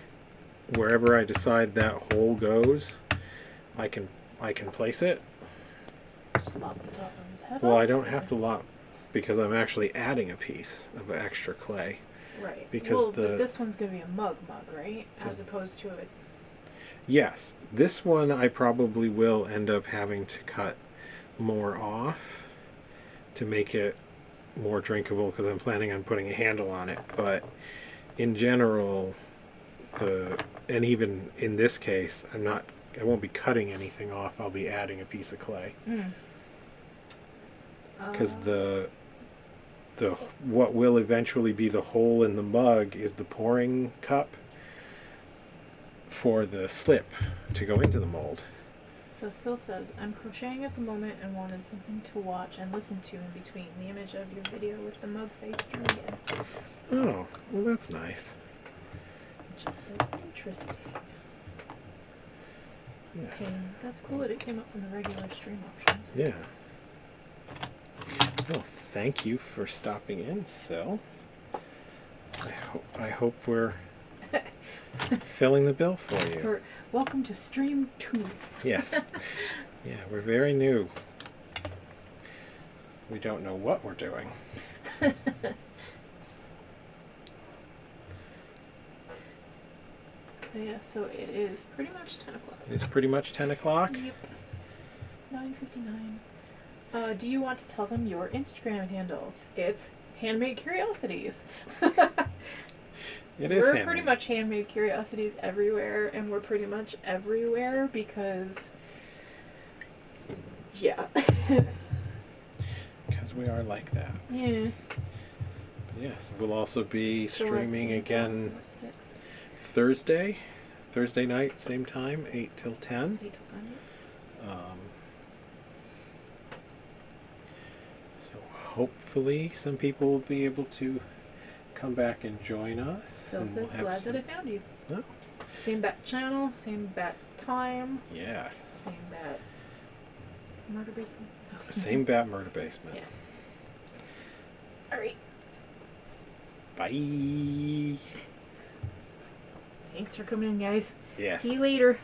wherever I decide that hole goes, I can place it. Just lop the top of his head Well, off, I don't have to lop because I'm actually adding a piece of extra clay. Right. Because but this one's going to be a mug, right? As opposed to a... Yes. This one I probably will end up having to cut more off to make it more drinkable because I'm planning on putting a handle on it. But in general, and even in this case, I won't be cutting anything off. I'll be adding a piece of clay. Because what will eventually be the hole in the mug is the pouring cup for the slip to go into the mold. So Sil says, I'm crocheting at the moment and wanted something to watch and listen to in between. The image of your video with the mug face drew me in. Oh, well that's nice. Chuck says, interesting. Yes. Payne, that's cool that it came up in the regular stream options. Yeah. Well, thank you for stopping in, Sil. I hope we're filling the bill for you. Welcome to Stream 2. Yes. Yeah, we're very new. We don't know what we're doing. Yeah, so it is pretty much 10 o'clock. It is pretty much 10 o'clock? Yep. 9:59. Do you want to tell them your Instagram handle? It's Handmade Curiosities. It is We're handmade. pretty much Handmade Curiosities everywhere, and we're pretty much everywhere because... Yeah. Because we are like that. Yeah. But yes, we'll also be streaming again Thursday night, same time, 8 till 10. 8 till 10. So hopefully some people will be able to come back and join us. So and says, glad that I found you. Oh. Same bat channel, same bat time. Yes. Same bat murder basement. No. Same bat murder basement. Yes. Alright. Bye. Thanks for coming in, guys. Yes. See you later.